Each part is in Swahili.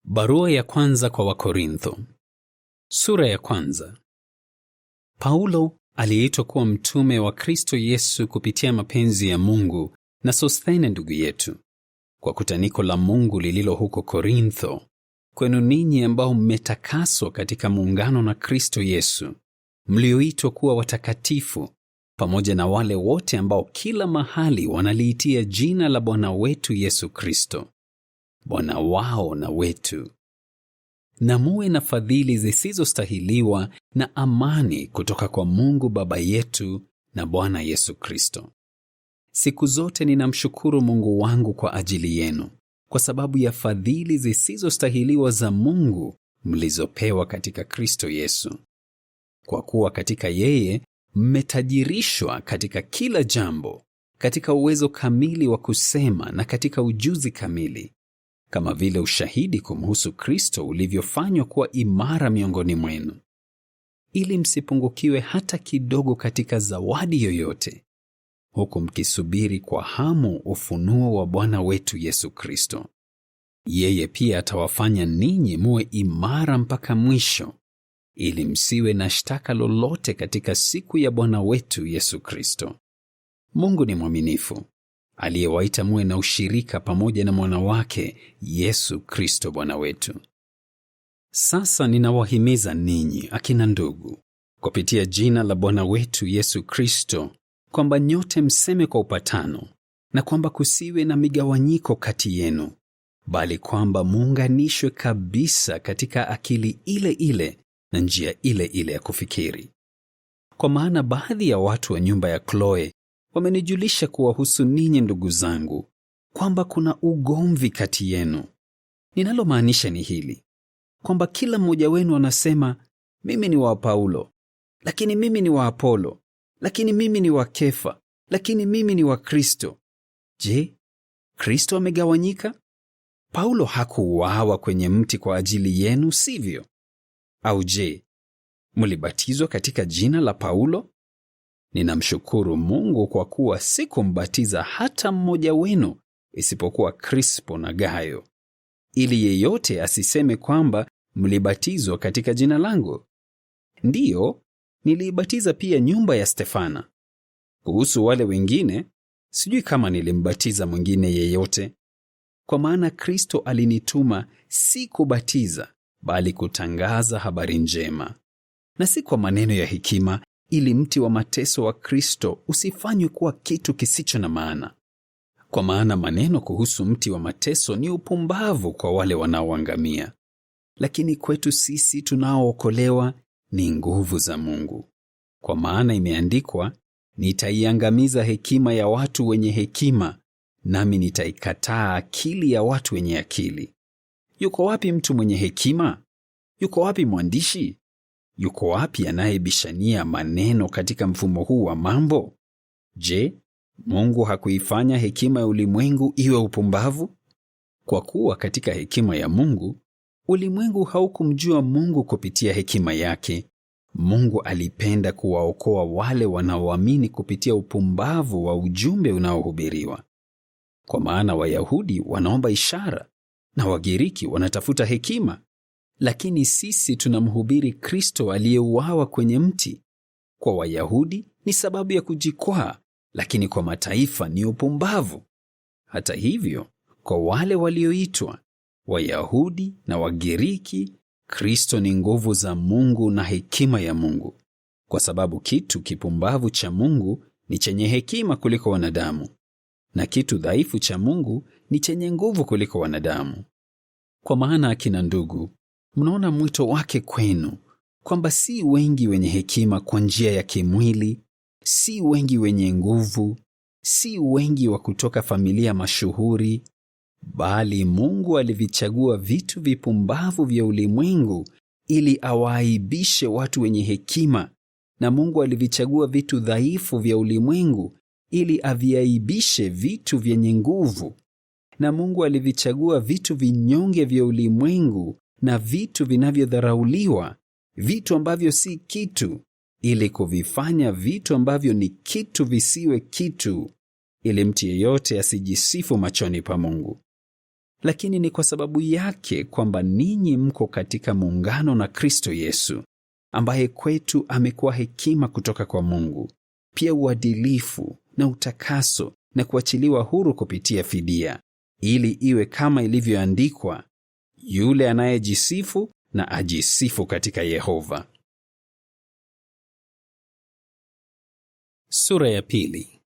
Barua ya kwanza kwa Wakorintho. Sura ya kwanza. Paulo aliyeitwa kuwa mtume wa Kristo Yesu kupitia mapenzi ya Mungu, na Sosthene ndugu yetu, kwa kutaniko la Mungu lililo huko Korintho, kwenu ninyi ambao mmetakaswa katika muungano na Kristo Yesu, mlioitwa kuwa watakatifu, pamoja na wale wote ambao kila mahali wanaliitia jina la Bwana wetu Yesu Kristo, Bwana wao na wetu. Na muwe na fadhili zisizostahiliwa na amani kutoka kwa Mungu Baba yetu na Bwana Yesu Kristo. Siku zote ninamshukuru Mungu wangu kwa ajili yenu, kwa sababu ya fadhili zisizostahiliwa za Mungu mlizopewa katika Kristo Yesu. Kwa kuwa katika yeye mmetajirishwa katika kila jambo, katika uwezo kamili wa kusema na katika ujuzi kamili, kama vile ushahidi kumhusu Kristo ulivyofanywa kuwa imara miongoni mwenu, ili msipungukiwe hata kidogo katika zawadi yoyote, huku mkisubiri kwa hamu ufunuo wa Bwana wetu Yesu Kristo. Yeye pia atawafanya ninyi muwe imara mpaka mwisho, ili msiwe na shtaka lolote katika siku ya Bwana wetu Yesu Kristo. Mungu ni mwaminifu, aliyewaita muwe na ushirika pamoja na mwana wake Yesu Kristo Bwana wetu. Sasa ninawahimiza ninyi akina ndugu, kupitia jina la Bwana wetu Yesu Kristo, kwamba nyote mseme kwa upatano, na kwamba kusiwe na migawanyiko kati yenu, bali kwamba muunganishwe kabisa katika akili ile ile na njia ile ile ya kufikiri. Kwa maana baadhi ya watu wa nyumba ya Kloe wamenijulisha kuwahusu ninyi ndugu zangu, kwamba kuna ugomvi kati yenu. Ninalomaanisha ni hili, kwamba kila mmoja wenu anasema, mimi ni wa Paulo, lakini mimi ni wa Apolo, lakini mimi ni wa Kefa, lakini mimi ni wa Kristo. Je, Kristo amegawanyika? Paulo hakuuawa kwenye mti kwa ajili yenu, sivyo? Au je, mlibatizwa katika jina la Paulo? Ninamshukuru Mungu kwa kuwa sikumbatiza hata mmoja wenu isipokuwa Krispo na Gayo, ili yeyote asiseme kwamba mlibatizwa katika jina langu. Ndiyo, niliibatiza pia nyumba ya Stefana. Kuhusu wale wengine, sijui kama nilimbatiza mwingine yeyote. Kwa maana Kristo alinituma si kubatiza, bali kutangaza habari njema, na si kwa maneno ya hekima, ili mti wa mateso wa Kristo usifanywe kuwa kitu kisicho na maana. Kwa maana maneno kuhusu mti wa mateso ni upumbavu kwa wale wanaoangamia, lakini kwetu sisi tunaookolewa ni nguvu za Mungu. Kwa maana imeandikwa, nitaiangamiza hekima ya watu wenye hekima, nami nitaikataa akili ya watu wenye akili. Yuko wapi mtu mwenye hekima? Yuko wapi mwandishi? Yuko wapi anayebishania maneno katika mfumo huu wa mambo? Je, Mungu hakuifanya hekima ya ulimwengu iwe upumbavu? Kwa kuwa katika hekima ya Mungu, ulimwengu haukumjua Mungu kupitia hekima yake. Mungu alipenda kuwaokoa wale wanaoamini kupitia upumbavu wa ujumbe unaohubiriwa. Kwa maana Wayahudi wanaomba ishara, na Wagiriki wanatafuta hekima. Lakini sisi tunamhubiri Kristo aliyeuawa kwenye mti. Kwa Wayahudi ni sababu ya kujikwaa, lakini kwa mataifa ni upumbavu. Hata hivyo, kwa wale walioitwa, Wayahudi na Wagiriki, Kristo ni nguvu za Mungu na hekima ya Mungu. Kwa sababu kitu kipumbavu cha Mungu ni chenye hekima kuliko wanadamu, na kitu dhaifu cha Mungu ni chenye nguvu kuliko wanadamu. Kwa maana akina ndugu, mnaona mwito wake kwenu, kwamba si wengi wenye hekima kwa njia ya kimwili, si wengi wenye nguvu, si wengi wa kutoka familia mashuhuri, bali Mungu alivichagua vitu vipumbavu vya ulimwengu ili awaaibishe watu wenye hekima, na Mungu alivichagua vitu dhaifu vya ulimwengu ili aviaibishe vitu vyenye nguvu, na Mungu alivichagua vitu vinyonge vya ulimwengu na vitu vinavyodharauliwa, vitu ambavyo si kitu, ili kuvifanya vitu ambavyo ni kitu visiwe kitu, ili mtu yeyote asijisifu machoni pa Mungu. lakini ni kwa sababu yake kwamba ninyi mko katika muungano na Kristo Yesu, ambaye kwetu amekuwa hekima kutoka kwa Mungu, pia uadilifu na utakaso na kuachiliwa huru kupitia fidia, ili iwe kama ilivyoandikwa, yule anayejisifu na ajisifu katika Yehova. Sura ya 2.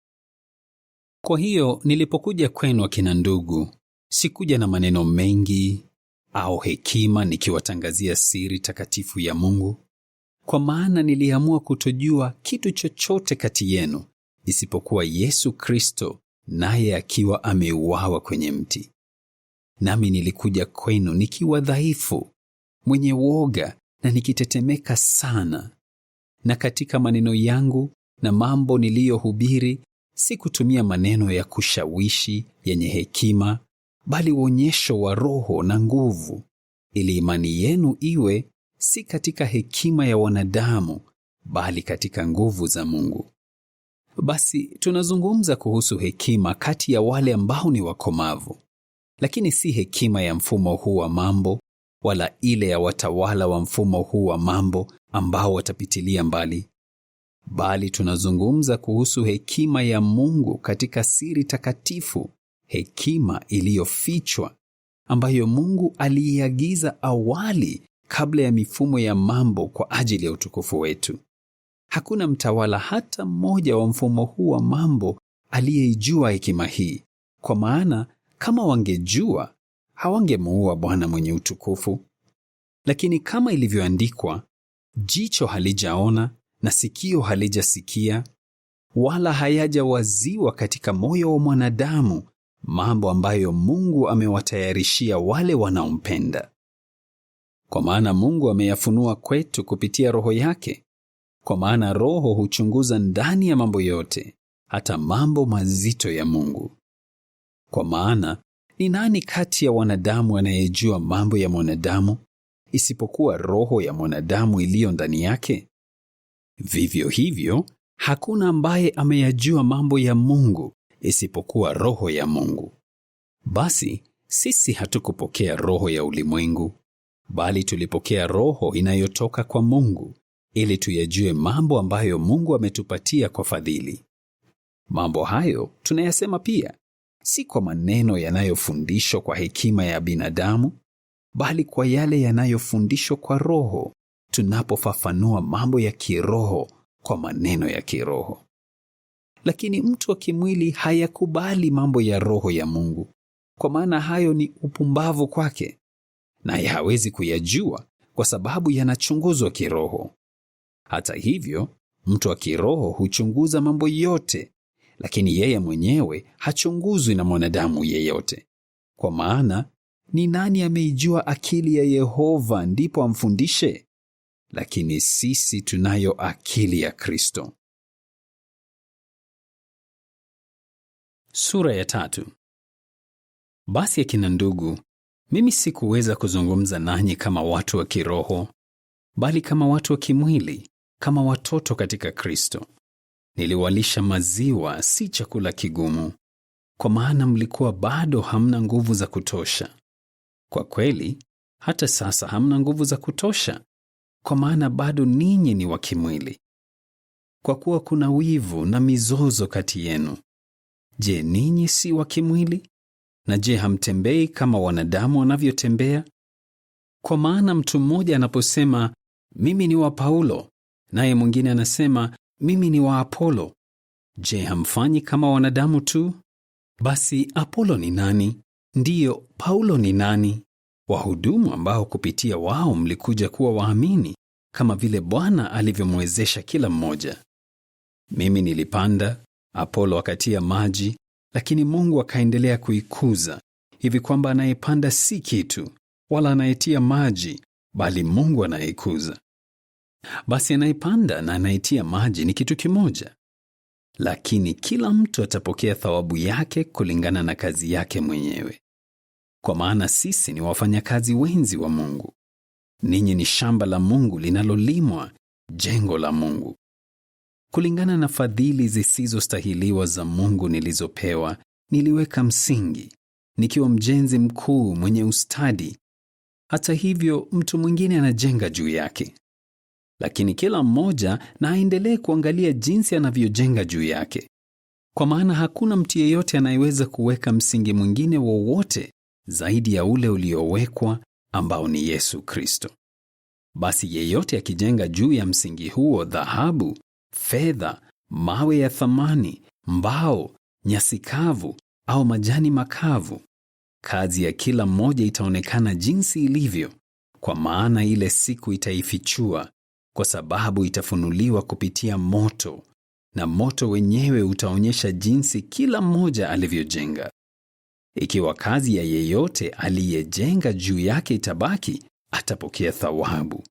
Kwa hiyo nilipokuja kwenu akina ndugu, sikuja na maneno mengi au hekima nikiwatangazia siri takatifu ya Mungu, kwa maana niliamua kutojua kitu chochote kati yenu isipokuwa Yesu Kristo, naye akiwa ameuawa kwenye mti. Nami nilikuja kwenu nikiwa dhaifu, mwenye woga na nikitetemeka sana. Na katika maneno yangu na mambo niliyohubiri, sikutumia maneno ya kushawishi yenye hekima, bali uonyesho wa Roho na nguvu, ili imani yenu iwe si katika hekima ya wanadamu, bali katika nguvu za Mungu. Basi tunazungumza kuhusu hekima kati ya wale ambao ni wakomavu, lakini si hekima ya mfumo huu wa mambo, wala ile ya watawala wa mfumo huu wa mambo ambao watapitilia mbali, bali tunazungumza kuhusu hekima ya Mungu katika siri takatifu, hekima iliyofichwa, ambayo Mungu aliiagiza awali kabla ya mifumo ya mambo kwa ajili ya utukufu wetu. Hakuna mtawala hata mmoja wa mfumo huu wa mambo aliyeijua hekima hii, kwa maana kama wangejua, hawangemuua Bwana mwenye utukufu. Lakini kama ilivyoandikwa, jicho halijaona na sikio halijasikia, wala hayajawaziwa katika moyo wa mwanadamu mambo ambayo Mungu amewatayarishia wale wanaompenda. Kwa maana Mungu ameyafunua kwetu kupitia Roho yake, kwa maana Roho huchunguza ndani ya mambo yote, hata mambo mazito ya Mungu. Kwa maana ni nani kati ya wanadamu anayejua mambo ya mwanadamu, isipokuwa roho ya mwanadamu iliyo ndani yake? Vivyo hivyo, hakuna ambaye ameyajua mambo ya Mungu isipokuwa Roho ya Mungu. Basi sisi hatukupokea roho ya ulimwengu, bali tulipokea Roho inayotoka kwa Mungu, ili tuyajue mambo ambayo Mungu ametupatia kwa fadhili. Mambo hayo tunayasema pia, si kwa maneno yanayofundishwa kwa hekima ya binadamu, bali kwa yale yanayofundishwa kwa Roho, tunapofafanua mambo ya kiroho kwa maneno ya kiroho. Lakini mtu wa kimwili hayakubali mambo ya Roho ya Mungu, kwa maana hayo ni upumbavu kwake, naye hawezi kuyajua kwa sababu yanachunguzwa kiroho. Hata hivyo, mtu wa kiroho huchunguza mambo yote, lakini yeye mwenyewe hachunguzwi na mwanadamu yeyote. Kwa maana ni nani ameijua akili ya Yehova ndipo amfundishe? Lakini sisi tunayo akili ya Kristo. Sura ya 3. Basi akina ndugu, mimi sikuweza kuzungumza nanyi kama watu wa kiroho, bali kama watu wa kimwili, kama watoto katika Kristo. Niliwalisha maziwa, si chakula kigumu, kwa maana mlikuwa bado hamna nguvu za kutosha. Kwa kweli, hata sasa hamna nguvu za kutosha, kwa maana bado ninyi ni wa kimwili. Kwa kuwa kuna wivu na mizozo kati yenu. Je, ninyi si wa kimwili? Na je, hamtembei kama wanadamu wanavyotembea? Kwa maana mtu mmoja anaposema, mimi ni wa Paulo, naye mwingine anasema, mimi ni wa Apolo, je, hamfanyi kama wanadamu tu? Basi Apolo ni nani? Ndiyo, Paulo ni nani? Wahudumu ambao kupitia wao mlikuja kuwa waamini, kama vile Bwana alivyomwezesha kila mmoja. Mimi nilipanda, Apolo akatia maji, lakini Mungu akaendelea kuikuza, hivi kwamba anayepanda si kitu, wala anayetia maji, bali Mungu anayeikuza. Basi anayepanda na anayetia maji ni kitu kimoja, lakini kila mtu atapokea thawabu yake kulingana na kazi yake mwenyewe. Kwa maana sisi ni wafanyakazi wenzi wa Mungu. Ninyi ni shamba la Mungu linalolimwa, jengo la Mungu. Kulingana na fadhili zisizostahiliwa za Mungu nilizopewa, niliweka msingi, nikiwa mjenzi mkuu mwenye ustadi. Hata hivyo, mtu mwingine anajenga juu yake. Lakini kila mmoja na aendelee kuangalia jinsi anavyojenga juu yake. Kwa maana hakuna mtu yeyote anayeweza kuweka msingi mwingine wowote zaidi ya ule uliowekwa, ambao ni Yesu Kristo. Basi yeyote akijenga juu ya msingi huo dhahabu, fedha, mawe ya thamani, mbao, nyasi kavu au majani makavu, kazi ya kila mmoja itaonekana jinsi ilivyo, kwa maana ile siku itaifichua, kwa sababu itafunuliwa kupitia moto, na moto wenyewe utaonyesha jinsi kila mmoja alivyojenga. Ikiwa kazi ya yeyote aliyejenga juu yake itabaki, atapokea thawabu.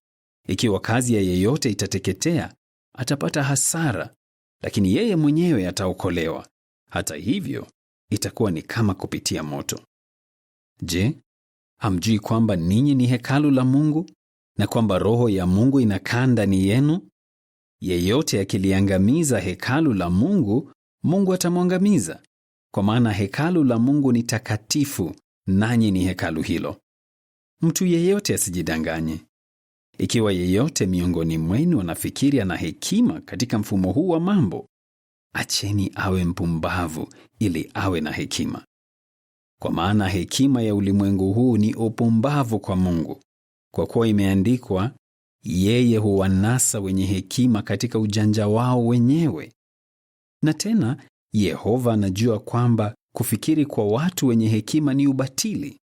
Ikiwa kazi ya yeyote itateketea, atapata hasara, lakini yeye mwenyewe ataokolewa. Hata hivyo, itakuwa ni kama kupitia moto. Je, hamjui kwamba ninyi ni hekalu la Mungu na kwamba Roho ya Mungu inakaa ndani yenu? Yeyote akiliangamiza hekalu la Mungu, Mungu atamwangamiza, kwa maana hekalu la Mungu ni takatifu, nanyi ni hekalu hilo. Mtu yeyote asijidanganye. Ikiwa yeyote miongoni mwenu anafikiri ana hekima katika mfumo huu wa mambo, acheni awe mpumbavu ili awe na hekima. Kwa maana hekima ya ulimwengu huu ni upumbavu kwa Mungu, kwa kuwa imeandikwa, yeye huwanasa wenye hekima katika ujanja wao wenyewe. Na tena, Yehova anajua kwamba kufikiri kwa watu wenye hekima ni ubatili.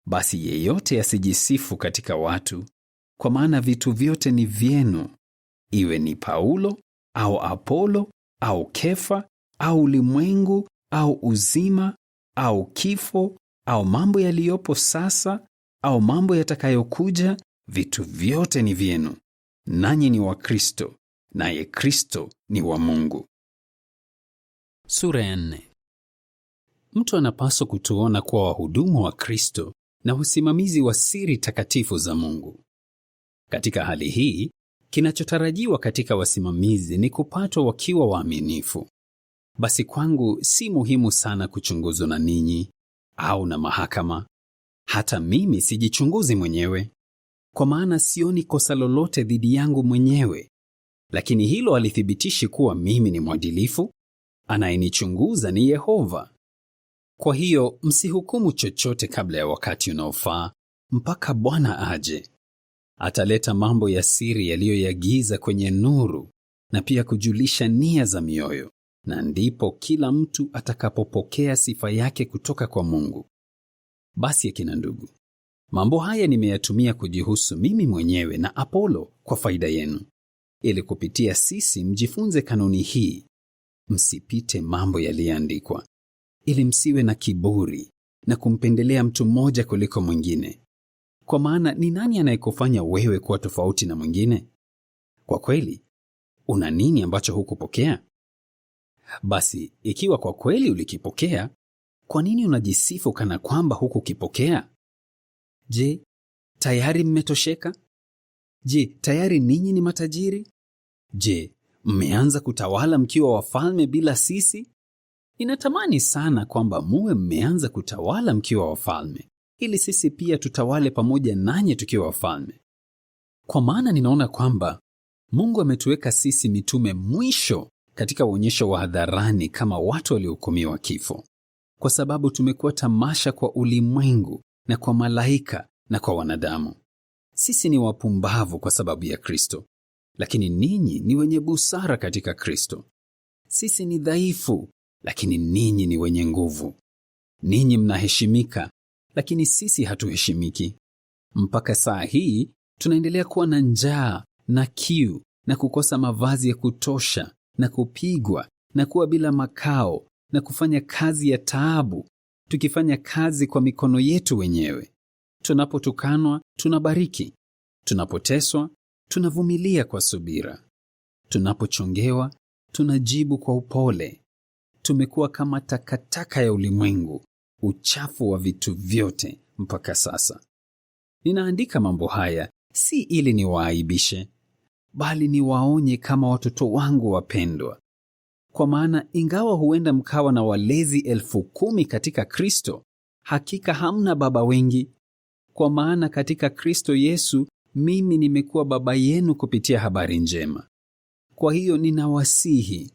Basi yeyote asijisifu katika watu, kwa maana vitu vyote ni vyenu, iwe ni Paulo au Apolo au Kefa au ulimwengu au uzima au kifo au mambo yaliyopo sasa au mambo yatakayokuja, vitu vyote ni vyenu. Nanyi ni wa Kristo, naye Kristo ni wa Mungu. Sura ya 4. Mtu anapaswa kutuona kuwa wahudumu wa Kristo na usimamizi wa siri takatifu za Mungu. Katika hali hii, kinachotarajiwa katika wasimamizi ni kupatwa wakiwa waaminifu. Basi kwangu si muhimu sana kuchunguzwa na ninyi au na mahakama. Hata mimi sijichunguzi mwenyewe, kwa maana sioni kosa lolote dhidi yangu mwenyewe. Lakini hilo halithibitishi kuwa mimi ni mwadilifu. Anayenichunguza ni Yehova. Kwa hiyo msihukumu chochote kabla ya wakati unaofaa, mpaka Bwana aje. Ataleta mambo ya siri yaliyoyagiza kwenye nuru, na pia kujulisha nia za mioyo, na ndipo kila mtu atakapopokea sifa yake kutoka kwa Mungu. Basi akina ndugu, mambo haya nimeyatumia kujihusu mimi mwenyewe na Apolo kwa faida yenu, ili kupitia sisi mjifunze kanuni hii: msipite mambo yaliyoandikwa, ili msiwe na kiburi na kumpendelea mtu mmoja kuliko mwingine. Kwa maana ni nani anayekufanya wewe kuwa tofauti na mwingine? Kwa kweli, una nini ambacho hukupokea? Basi ikiwa kwa kweli ulikipokea, kwa nini unajisifu kana kwamba hukukipokea? Je, tayari mmetosheka? Je, tayari ninyi ni matajiri? Je, mmeanza kutawala mkiwa wafalme bila sisi? Ninatamani sana kwamba muwe mmeanza kutawala mkiwa wafalme, ili sisi pia tutawale pamoja nanyi tukiwa wafalme. Kwa maana ninaona kwamba Mungu ametuweka sisi mitume mwisho katika uonyesho wa hadharani kama watu waliohukumiwa kifo, kwa sababu tumekuwa tamasha kwa ulimwengu na kwa malaika na kwa wanadamu. Sisi ni wapumbavu kwa sababu ya Kristo, lakini ninyi ni wenye busara katika Kristo. Sisi ni dhaifu, lakini ninyi ni wenye nguvu. Ninyi mnaheshimika, lakini sisi hatuheshimiki. Mpaka saa hii tunaendelea kuwa na njaa na kiu na kukosa mavazi ya kutosha na kupigwa na kuwa bila makao na kufanya kazi ya taabu, tukifanya kazi kwa mikono yetu wenyewe. Tunapotukanwa tunabariki, tunapoteswa tunavumilia kwa subira, tunapochongewa tunajibu kwa upole. Tumekuwa kama takataka ya ulimwengu, uchafu wa vitu vyote mpaka sasa. Ninaandika mambo haya si ili niwaaibishe, bali niwaonye kama watoto wangu wapendwa. Kwa maana ingawa huenda mkawa na walezi 10,000 katika Kristo, hakika hamna baba wengi, kwa maana katika Kristo Yesu mimi nimekuwa baba yenu kupitia habari njema. Kwa hiyo ninawasihi,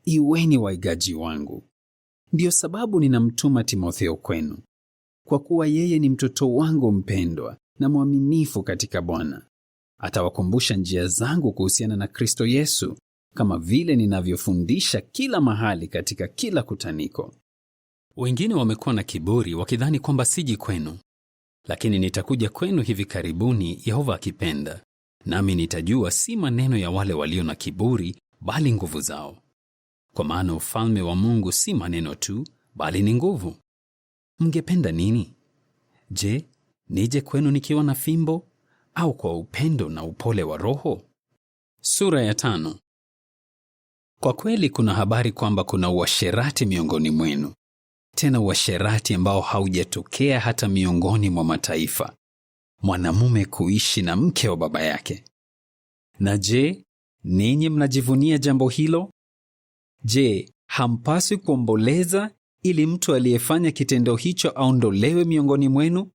iweni waigaji wangu. Ndiyo sababu ninamtuma Timotheo kwenu, kwa kuwa yeye ni mtoto wangu mpendwa na mwaminifu katika Bwana. Atawakumbusha njia zangu kuhusiana na Kristo Yesu, kama vile ninavyofundisha kila mahali katika kila kutaniko. Wengine wamekuwa na kiburi wakidhani kwamba siji kwenu, lakini nitakuja kwenu hivi karibuni, Yehova akipenda, nami nitajua si maneno ya wale walio na kiburi, bali nguvu zao. Kwa maana ufalme wa Mungu si maneno tu, bali ni nguvu. Mngependa nini? Je, nije kwenu nikiwa na fimbo, au kwa upendo na upole wa Roho? Sura ya 5. Kwa kweli kuna habari kwamba kuna uasherati miongoni mwenu, tena uasherati ambao haujatokea hata miongoni mwa mataifa, mwanamume kuishi na mke wa baba yake. Na je, ninyi mnajivunia jambo hilo? Je, hampaswi kuomboleza ili mtu aliyefanya kitendo hicho aondolewe miongoni mwenu?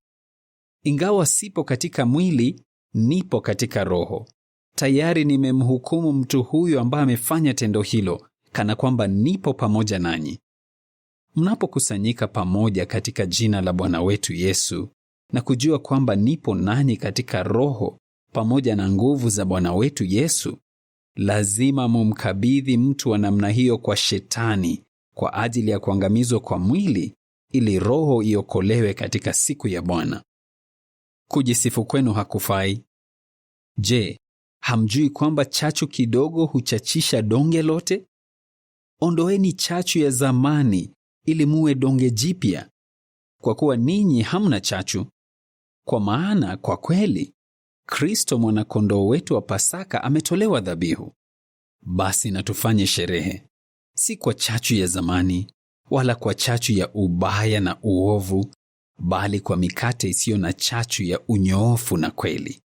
Ingawa sipo katika mwili, nipo katika roho. Tayari nimemhukumu mtu huyo ambaye amefanya tendo hilo, kana kwamba nipo pamoja nanyi. Mnapokusanyika pamoja katika jina la Bwana wetu Yesu, na kujua kwamba nipo nanyi katika roho pamoja na nguvu za Bwana wetu Yesu, lazima mumkabidhi mtu wa namna hiyo kwa Shetani kwa ajili ya kuangamizwa kwa mwili, ili roho iokolewe katika siku ya Bwana. Kujisifu kwenu hakufai. Je, hamjui kwamba chachu kidogo huchachisha donge lote? Ondoeni chachu ya zamani ili muwe donge jipya, kwa kuwa ninyi hamna chachu. Kwa maana kwa kweli Kristo mwana-kondoo wetu wa Pasaka ametolewa dhabihu. Basi na tufanye sherehe, si kwa chachu ya zamani, wala kwa chachu ya ubaya na uovu, bali kwa mikate isiyo na chachu ya unyoofu na kweli.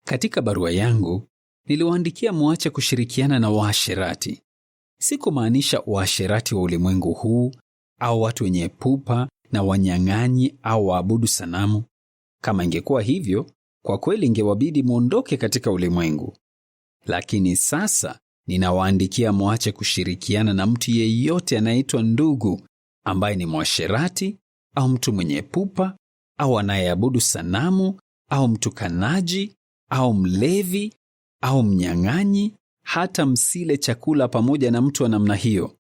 Katika barua yangu niliwaandikia muache kushirikiana na waasherati. Sikumaanisha waasherati wa ulimwengu huu, au watu wenye pupa na wanyang'anyi au waabudu sanamu. Kama ingekuwa hivyo, kwa kweli ingewabidi muondoke katika ulimwengu. Lakini sasa ninawaandikia muache kushirikiana na mtu yeyote anayeitwa ndugu, ambaye ni mwasherati au mtu mwenye pupa au anayeabudu sanamu au mtukanaji au mlevi au mnyang'anyi. Hata msile chakula pamoja na mtu wa namna hiyo.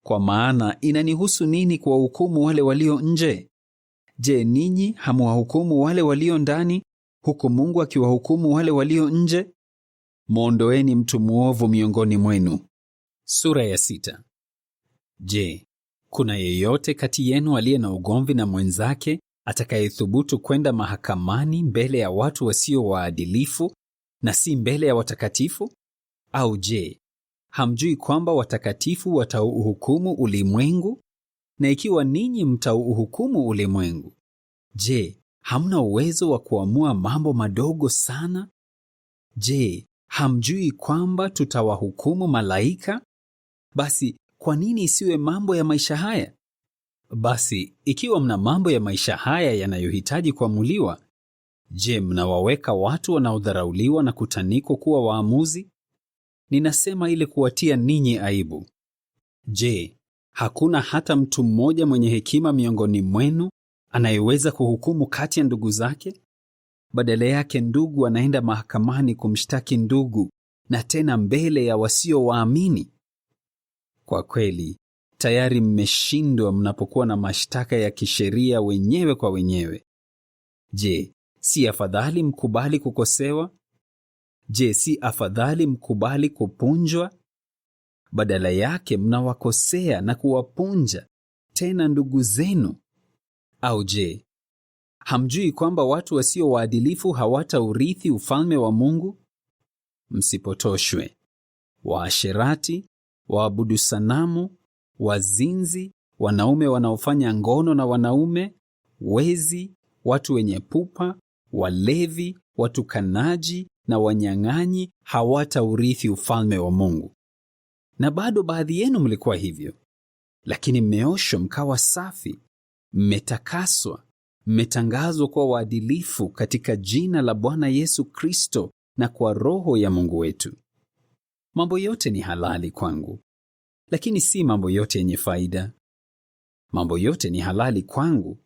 Kwa maana inanihusu nini kuwahukumu wale walio nje? Je, ninyi hamwahukumu wale walio ndani, huku Mungu akiwahukumu wale walio nje? Mwondoeni mtu mwovu miongoni mwenu. Sura ya 6. Je, kuna yeyote kati yenu aliye na ugomvi na mwenzake atakayethubutu kwenda mahakamani mbele ya watu wasio waadilifu na si mbele ya watakatifu? Au je, hamjui kwamba watakatifu watauhukumu ulimwengu? Na ikiwa ninyi mtauhukumu ulimwengu, je, hamna uwezo wa kuamua mambo madogo sana? Je, hamjui kwamba tutawahukumu malaika? Basi kwa nini isiwe mambo ya maisha haya? Basi ikiwa mna mambo ya maisha haya yanayohitaji kuamuliwa, je, mnawaweka watu wanaodharauliwa na kutaniko kuwa waamuzi? Ninasema ili kuwatia ninyi aibu. Je, hakuna hata mtu mmoja mwenye hekima miongoni mwenu anayeweza kuhukumu kati ya ndugu zake? Badala yake ndugu anaenda mahakamani kumshtaki ndugu, na tena mbele ya wasio waamini. Kwa kweli, tayari mmeshindwa mnapokuwa na mashtaka ya kisheria wenyewe kwa wenyewe. Je, si afadhali mkubali kukosewa? Je, si afadhali mkubali kupunjwa? Badala yake mnawakosea na kuwapunja tena ndugu zenu. Au je, hamjui kwamba watu wasio waadilifu hawataurithi ufalme wa Mungu? Msipotoshwe. Waasherati, waabudu sanamu, wazinzi, wanaume wanaofanya ngono na wanaume, wezi, watu wenye pupa, walevi, watukanaji na wanyang'anyi hawataurithi ufalme wa Mungu. Na bado baadhi yenu mlikuwa hivyo, lakini mmeoshwa mkawa safi, mmetakaswa, mmetangazwa kwa waadilifu katika jina la Bwana Yesu Kristo na kwa Roho ya Mungu wetu. Mambo yote ni halali kwangu, lakini si mambo yote yenye faida. Mambo yote ni halali kwangu,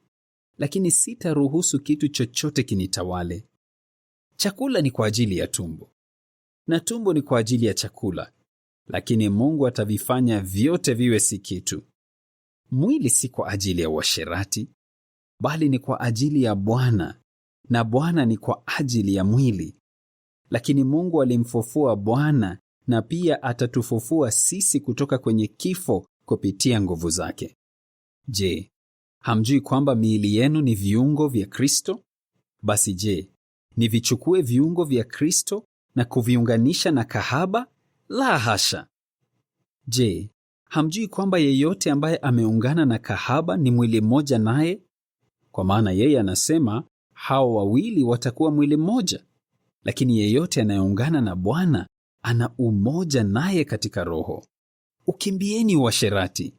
lakini sitaruhusu kitu chochote kinitawale. Chakula ni kwa ajili ya tumbo, na tumbo ni kwa ajili ya chakula, lakini Mungu atavifanya vyote viwe si kitu. Mwili si kwa ajili ya uasherati, bali ni kwa ajili ya Bwana, na Bwana ni kwa ajili ya mwili. Lakini Mungu alimfufua Bwana, na pia atatufufua sisi kutoka kwenye kifo kupitia nguvu zake. Je, hamjui kwamba miili yenu ni viungo vya Kristo? Basi je, nivichukue viungo vya Kristo na kuviunganisha na kahaba? La hasha! Je, hamjui kwamba yeyote ambaye ameungana na kahaba ni mwili mmoja naye? Kwa maana yeye anasema hao wawili watakuwa mwili mmoja. Lakini yeyote anayeungana na Bwana ana umoja naye katika roho. Ukimbieni uasherati.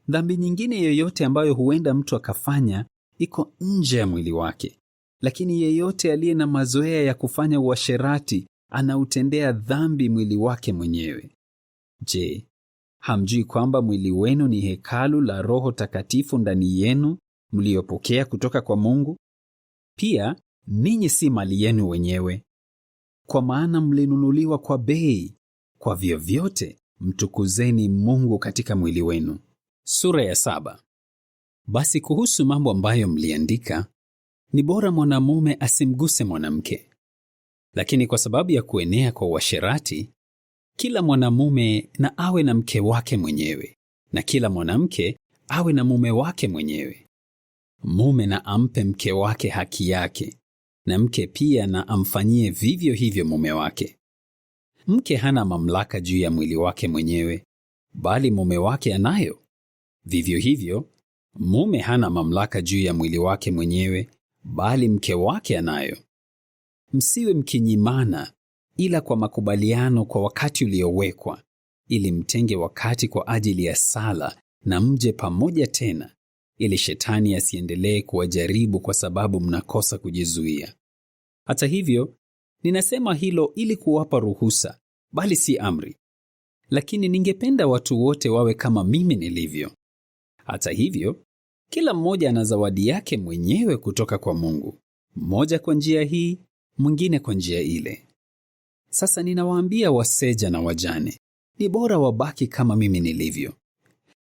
Dhambi nyingine yoyote ambayo huenda mtu akafanya iko nje ya mwili wake, lakini yeyote aliye na mazoea ya kufanya uasherati anautendea dhambi mwili wake mwenyewe. Je, hamjui kwamba mwili wenu ni hekalu la Roho Takatifu ndani yenu mliopokea kutoka kwa Mungu? Pia ninyi si mali yenu wenyewe, kwa maana mlinunuliwa kwa bei. Kwa vyovyote mtukuzeni Mungu katika mwili wenu. Sura ya 7. Basi kuhusu mambo ambayo mliandika, ni bora mwanamume asimguse mwanamke. Lakini kwa sababu ya kuenea kwa uasherati, kila mwanamume na awe na mke wake mwenyewe, na kila mwanamke awe na mume wake mwenyewe. Mume na ampe mke wake haki yake, na mke pia na amfanyie vivyo hivyo mume wake. Mke hana mamlaka juu ya mwili wake mwenyewe, bali mume wake anayo. Vivyo hivyo, mume hana mamlaka juu ya mwili wake mwenyewe, bali mke wake anayo. Msiwe mkinyimana, ila kwa makubaliano kwa wakati uliowekwa, ili mtenge wakati kwa ajili ya sala na mje pamoja tena, ili shetani asiendelee kuwajaribu kwa sababu mnakosa kujizuia. Hata hivyo, ninasema hilo ili kuwapa ruhusa, bali si amri. Lakini ningependa watu wote wawe kama mimi nilivyo. Hata hivyo, kila mmoja ana zawadi yake mwenyewe kutoka kwa Mungu, mmoja kwa njia hii, mwingine kwa njia ile. Sasa ninawaambia waseja na wajane, ni bora wabaki kama mimi nilivyo.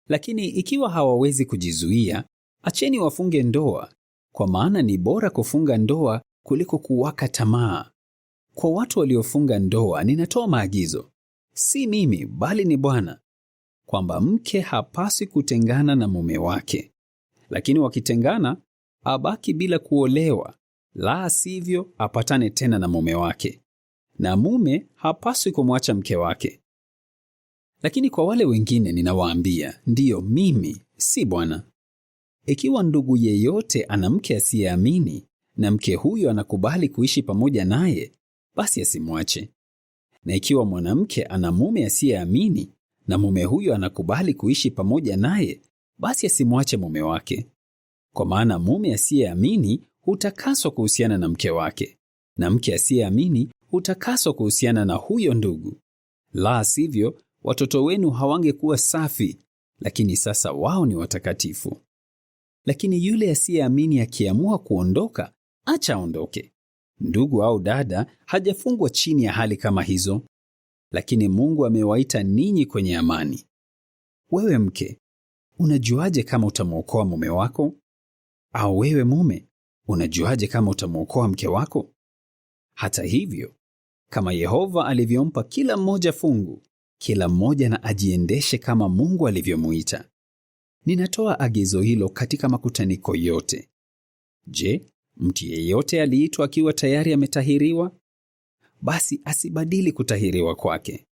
Lakini ikiwa hawawezi kujizuia, acheni wafunge ndoa, kwa maana ni bora kufunga ndoa kuliko kuwaka tamaa. Kwa watu waliofunga ndoa ninatoa maagizo, si mimi bali ni Bwana, kwamba mke hapaswi kutengana na mume wake. Lakini wakitengana, abaki bila kuolewa, la sivyo apatane tena na mume wake. Na mume hapaswi kumwacha mke wake. Lakini kwa wale wengine ninawaambia, ndiyo mimi, si Bwana. Ikiwa ndugu yeyote ana mke asiyeamini, na mke huyo anakubali kuishi pamoja naye, basi asimwache. Na ikiwa mwanamke ana mume asiyeamini, na mume huyo anakubali kuishi pamoja naye, basi asimwache mume wake. Kwa maana mume asiyeamini hutakaswa kuhusiana na mke wake, na mke asiyeamini hutakaswa kuhusiana na huyo ndugu. La sivyo, watoto wenu hawangekuwa safi, lakini sasa wao ni watakatifu. Lakini yule asiyeamini akiamua kuondoka, acha aondoke. Ndugu au dada hajafungwa chini ya hali kama hizo, lakini Mungu amewaita ninyi kwenye amani. Wewe mke, unajuaje kama utamwokoa mume wako? Au wewe mume, unajuaje kama utamwokoa mke wako? Hata hivyo, kama Yehova alivyompa kila mmoja fungu, kila mmoja na ajiendeshe kama Mungu alivyomuita. Ninatoa agizo hilo katika makutaniko yote. Je, mtu yeyote aliitwa akiwa tayari ametahiriwa? Basi asibadili kutahiriwa kwake.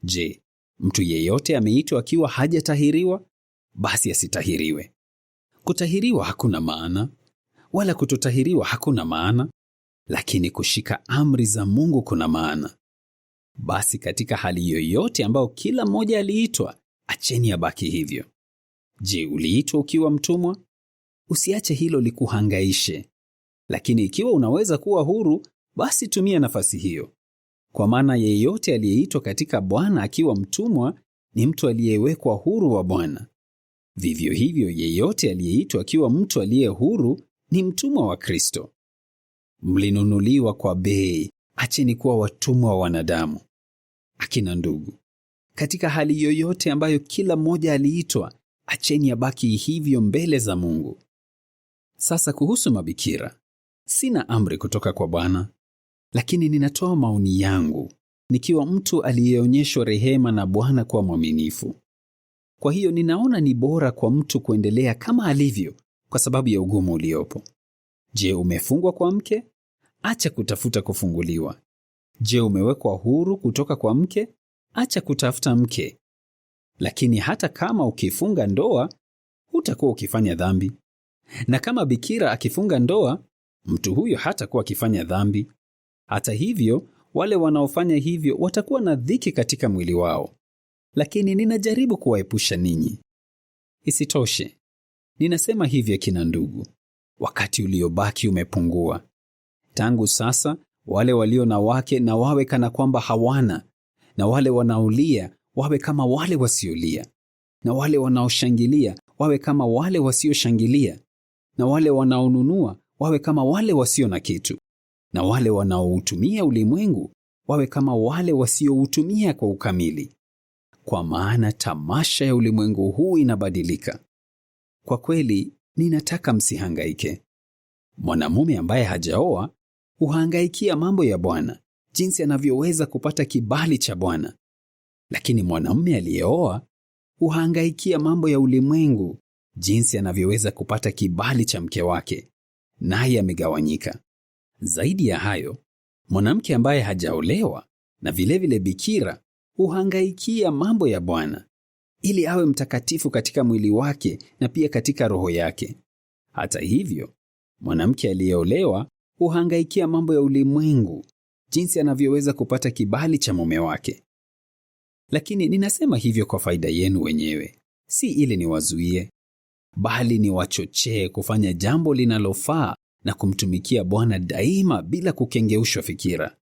Je, mtu yeyote ameitwa akiwa hajatahiriwa? Basi asitahiriwe. Kutahiriwa hakuna maana, wala kutotahiriwa hakuna maana, lakini kushika amri za Mungu kuna maana. Basi katika hali yoyote ambayo kila mmoja aliitwa, acheni abaki hivyo. Je, uliitwa ukiwa mtumwa? usiache hilo likuhangaishe. Lakini ikiwa unaweza kuwa huru, basi tumia nafasi hiyo. Kwa maana yeyote aliyeitwa katika Bwana akiwa mtumwa ni mtu aliyewekwa huru wa Bwana. Vivyo hivyo yeyote aliyeitwa akiwa mtu aliye huru ni mtumwa wa Kristo. Mlinunuliwa kwa bei, acheni kuwa watumwa wa wanadamu. Akina ndugu, katika hali yoyote ambayo kila mmoja aliitwa, acheni abaki hivyo mbele za Mungu. Sasa kuhusu mabikira, sina amri kutoka kwa Bwana, lakini ninatoa maoni yangu nikiwa mtu aliyeonyeshwa rehema na Bwana kwa mwaminifu. Kwa hiyo ninaona ni bora kwa mtu kuendelea kama alivyo kwa sababu ya ugumu uliopo. Je, umefungwa kwa mke? Acha kutafuta kufunguliwa. Je, umewekwa huru kutoka kwa mke? Acha kutafuta mke. Lakini hata kama ukifunga ndoa, hutakuwa ukifanya dhambi. Na kama bikira akifunga ndoa, mtu huyo hatakuwa akifanya dhambi. Hata hivyo, wale wanaofanya hivyo watakuwa na dhiki katika mwili wao. Lakini ninajaribu kuwaepusha ninyi. Isitoshe, ninasema hivyo kina ndugu, wakati uliobaki umepungua. Tangu sasa, wale walio na wake na wawe kana kwamba hawana, na wale wanaolia wawe kama wale wasiolia, na wale wanaoshangilia wawe kama wale wasioshangilia, na wale wanaonunua wawe kama wale wasio na kitu, na wale wanaoutumia ulimwengu wawe kama wale wasioutumia kwa ukamili. Kwa maana tamasha ya ulimwengu huu inabadilika. Kwa kweli, ninataka msihangaike. Mwanamume ambaye hajaoa huhangaikia mambo ya Bwana, jinsi anavyoweza kupata kibali cha Bwana. Lakini mwanamume aliyeoa huhangaikia mambo ya ulimwengu, jinsi anavyoweza kupata kibali cha mke wake, naye amegawanyika. Zaidi ya hayo, mwanamke ambaye hajaolewa na vilevile bikira huhangaikia mambo ya Bwana, ili awe mtakatifu katika mwili wake na pia katika roho yake. Hata hivyo, mwanamke aliyeolewa huhangaikia mambo ya ulimwengu, jinsi anavyoweza kupata kibali cha mume wake. Lakini ninasema hivyo kwa faida yenu wenyewe, si ili niwazuie, bali niwachochee kufanya jambo linalofaa na kumtumikia Bwana daima bila kukengeushwa fikira.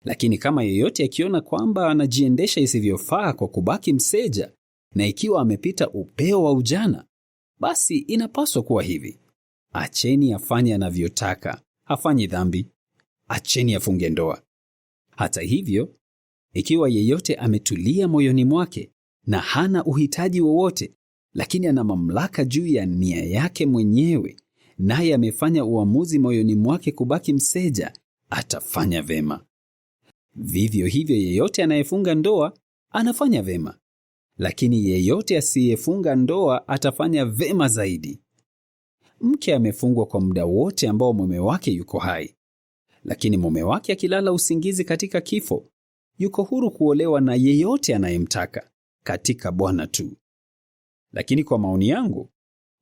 Lakini kama yeyote akiona kwamba anajiendesha isivyofaa kwa kubaki mseja, na ikiwa amepita upeo wa ujana, basi inapaswa kuwa hivi: acheni afanye anavyotaka, hafanyi dhambi. Acheni afunge ndoa. Hata hivyo, ikiwa yeyote ametulia moyoni mwake na hana uhitaji wowote, lakini ana mamlaka juu ya nia yake mwenyewe, naye amefanya uamuzi moyoni mwake kubaki mseja, atafanya vema. Vivyo hivyo yeyote anayefunga ndoa anafanya vema, lakini yeyote asiyefunga ndoa atafanya vema zaidi. Mke amefungwa kwa muda wote ambao mume wake yuko hai, lakini mume wake akilala usingizi katika kifo, yuko huru kuolewa na yeyote anayemtaka katika Bwana tu. Lakini kwa maoni yangu,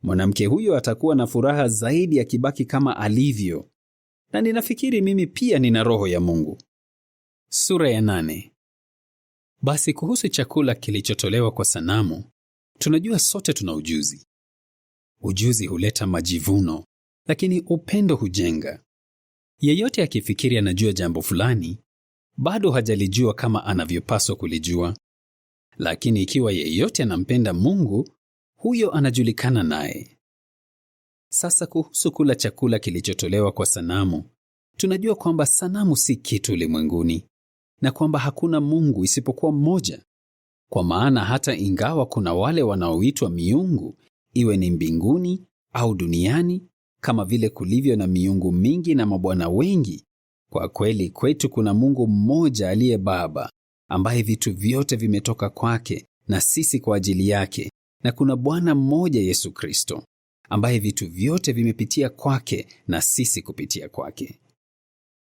mwanamke huyo atakuwa na furaha zaidi akibaki kama alivyo, na ninafikiri mimi pia nina roho ya Mungu. Sura ya 8. Basi kuhusu chakula kilichotolewa kwa sanamu, tunajua sote tuna ujuzi. Ujuzi huleta majivuno, lakini upendo hujenga. Yeyote akifikiri anajua jambo fulani, bado hajalijua kama anavyopaswa kulijua. Lakini ikiwa yeyote anampenda Mungu, huyo anajulikana naye. Sasa kuhusu kula chakula kilichotolewa kwa sanamu, tunajua kwamba sanamu si kitu ulimwenguni, na kwamba hakuna Mungu isipokuwa mmoja. Kwa maana hata ingawa kuna wale wanaoitwa miungu, iwe ni mbinguni au duniani, kama vile kulivyo na miungu mingi na mabwana wengi, kwa kweli kwetu kuna Mungu mmoja aliye Baba, ambaye vitu vyote vimetoka kwake na sisi kwa ajili yake, na kuna Bwana mmoja Yesu Kristo, ambaye vitu vyote vimepitia kwake na sisi kupitia kwake.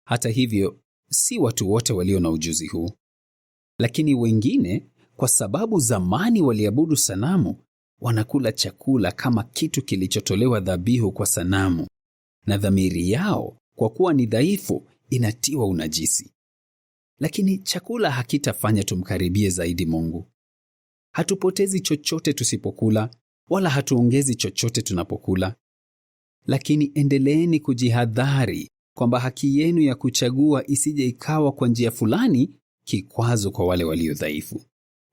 Hata hivyo, si watu wote walio na ujuzi huu. Lakini wengine, kwa sababu zamani waliabudu sanamu, wanakula chakula kama kitu kilichotolewa dhabihu kwa sanamu, na dhamiri yao, kwa kuwa ni dhaifu, inatiwa unajisi. Lakini chakula hakitafanya tumkaribie zaidi Mungu. Hatupotezi chochote tusipokula, wala hatuongezi chochote tunapokula. Lakini endeleeni kujihadhari kwamba haki yenu ya kuchagua isije ikawa kwa njia fulani kikwazo kwa wale walio dhaifu.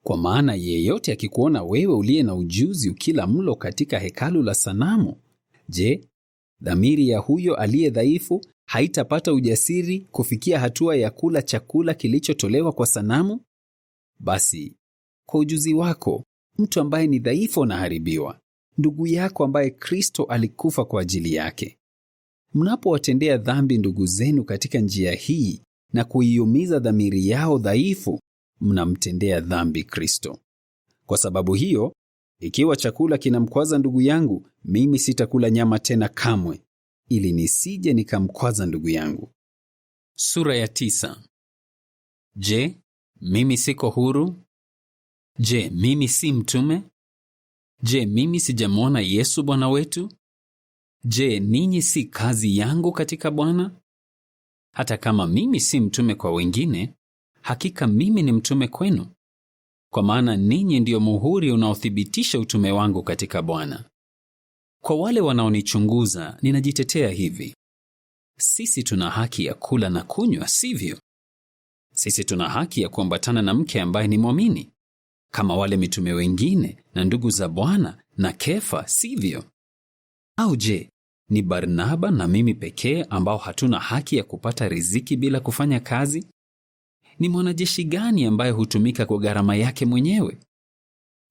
Kwa maana yeyote akikuona wewe uliye na ujuzi ukila mlo katika hekalu la sanamu, je, dhamiri ya huyo aliye dhaifu haitapata ujasiri kufikia hatua ya kula chakula kilichotolewa kwa sanamu? Basi, kwa ujuzi wako, mtu ambaye ni dhaifu anaharibiwa, ndugu yako ambaye Kristo alikufa kwa ajili yake. Mnapowatendea dhambi ndugu zenu katika njia hii na kuiumiza dhamiri yao dhaifu, mnamtendea dhambi Kristo. Kwa sababu hiyo, ikiwa chakula kinamkwaza ndugu yangu, mimi sitakula nyama tena kamwe, ili nisije nikamkwaza ndugu yangu. Sura ya 9. Je, mimi siko huru? Je, mimi si mtume? Je, mimi sijamwona Yesu Bwana wetu? Je, ninyi si kazi yangu katika Bwana? Hata kama mimi si mtume kwa wengine, hakika mimi ni mtume kwenu. Kwa maana ninyi ndio muhuri unaothibitisha utume wangu katika Bwana. Kwa wale wanaonichunguza, ninajitetea hivi: sisi tuna haki ya kula na kunywa, sivyo? Sisi tuna haki ya kuambatana na mke ambaye ni mwamini, kama wale mitume wengine na ndugu za Bwana na Kefa, sivyo? Au je, ni Barnaba na mimi pekee ambao hatuna haki ya kupata riziki bila kufanya kazi? Ni mwanajeshi gani ambaye hutumika kwa gharama yake mwenyewe?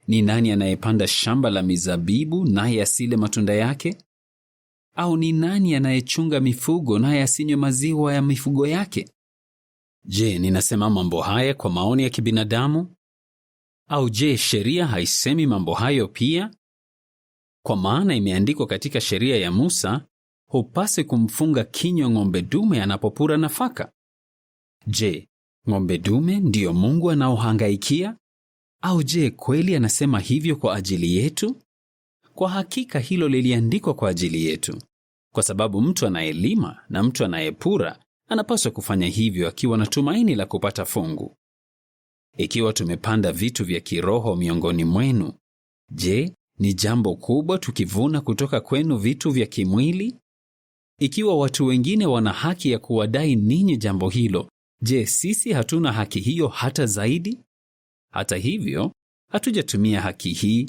Ni nani anayepanda shamba la mizabibu naye asile matunda yake? Au ni nani anayechunga mifugo naye asinywe maziwa ya mifugo yake? Je, ninasema mambo haya kwa maoni ya kibinadamu? Au je, sheria haisemi mambo hayo pia? Kwa maana imeandikwa katika sheria ya Musa, hupasi kumfunga kinywa ng'ombe dume anapopura nafaka. Je, ng'ombe dume ndiyo Mungu anaohangaikia? Au je, kweli anasema hivyo kwa ajili yetu? Kwa hakika hilo liliandikwa kwa ajili yetu, kwa sababu mtu anayelima na mtu anayepura anapaswa kufanya hivyo akiwa na tumaini la kupata fungu. Ikiwa tumepanda vitu vya kiroho miongoni mwenu, je, ni jambo kubwa tukivuna kutoka kwenu vitu vya kimwili? Ikiwa watu wengine wana haki ya kuwadai ninyi jambo hilo, je, sisi hatuna haki hiyo hata zaidi? Hata hivyo, hatujatumia haki hii,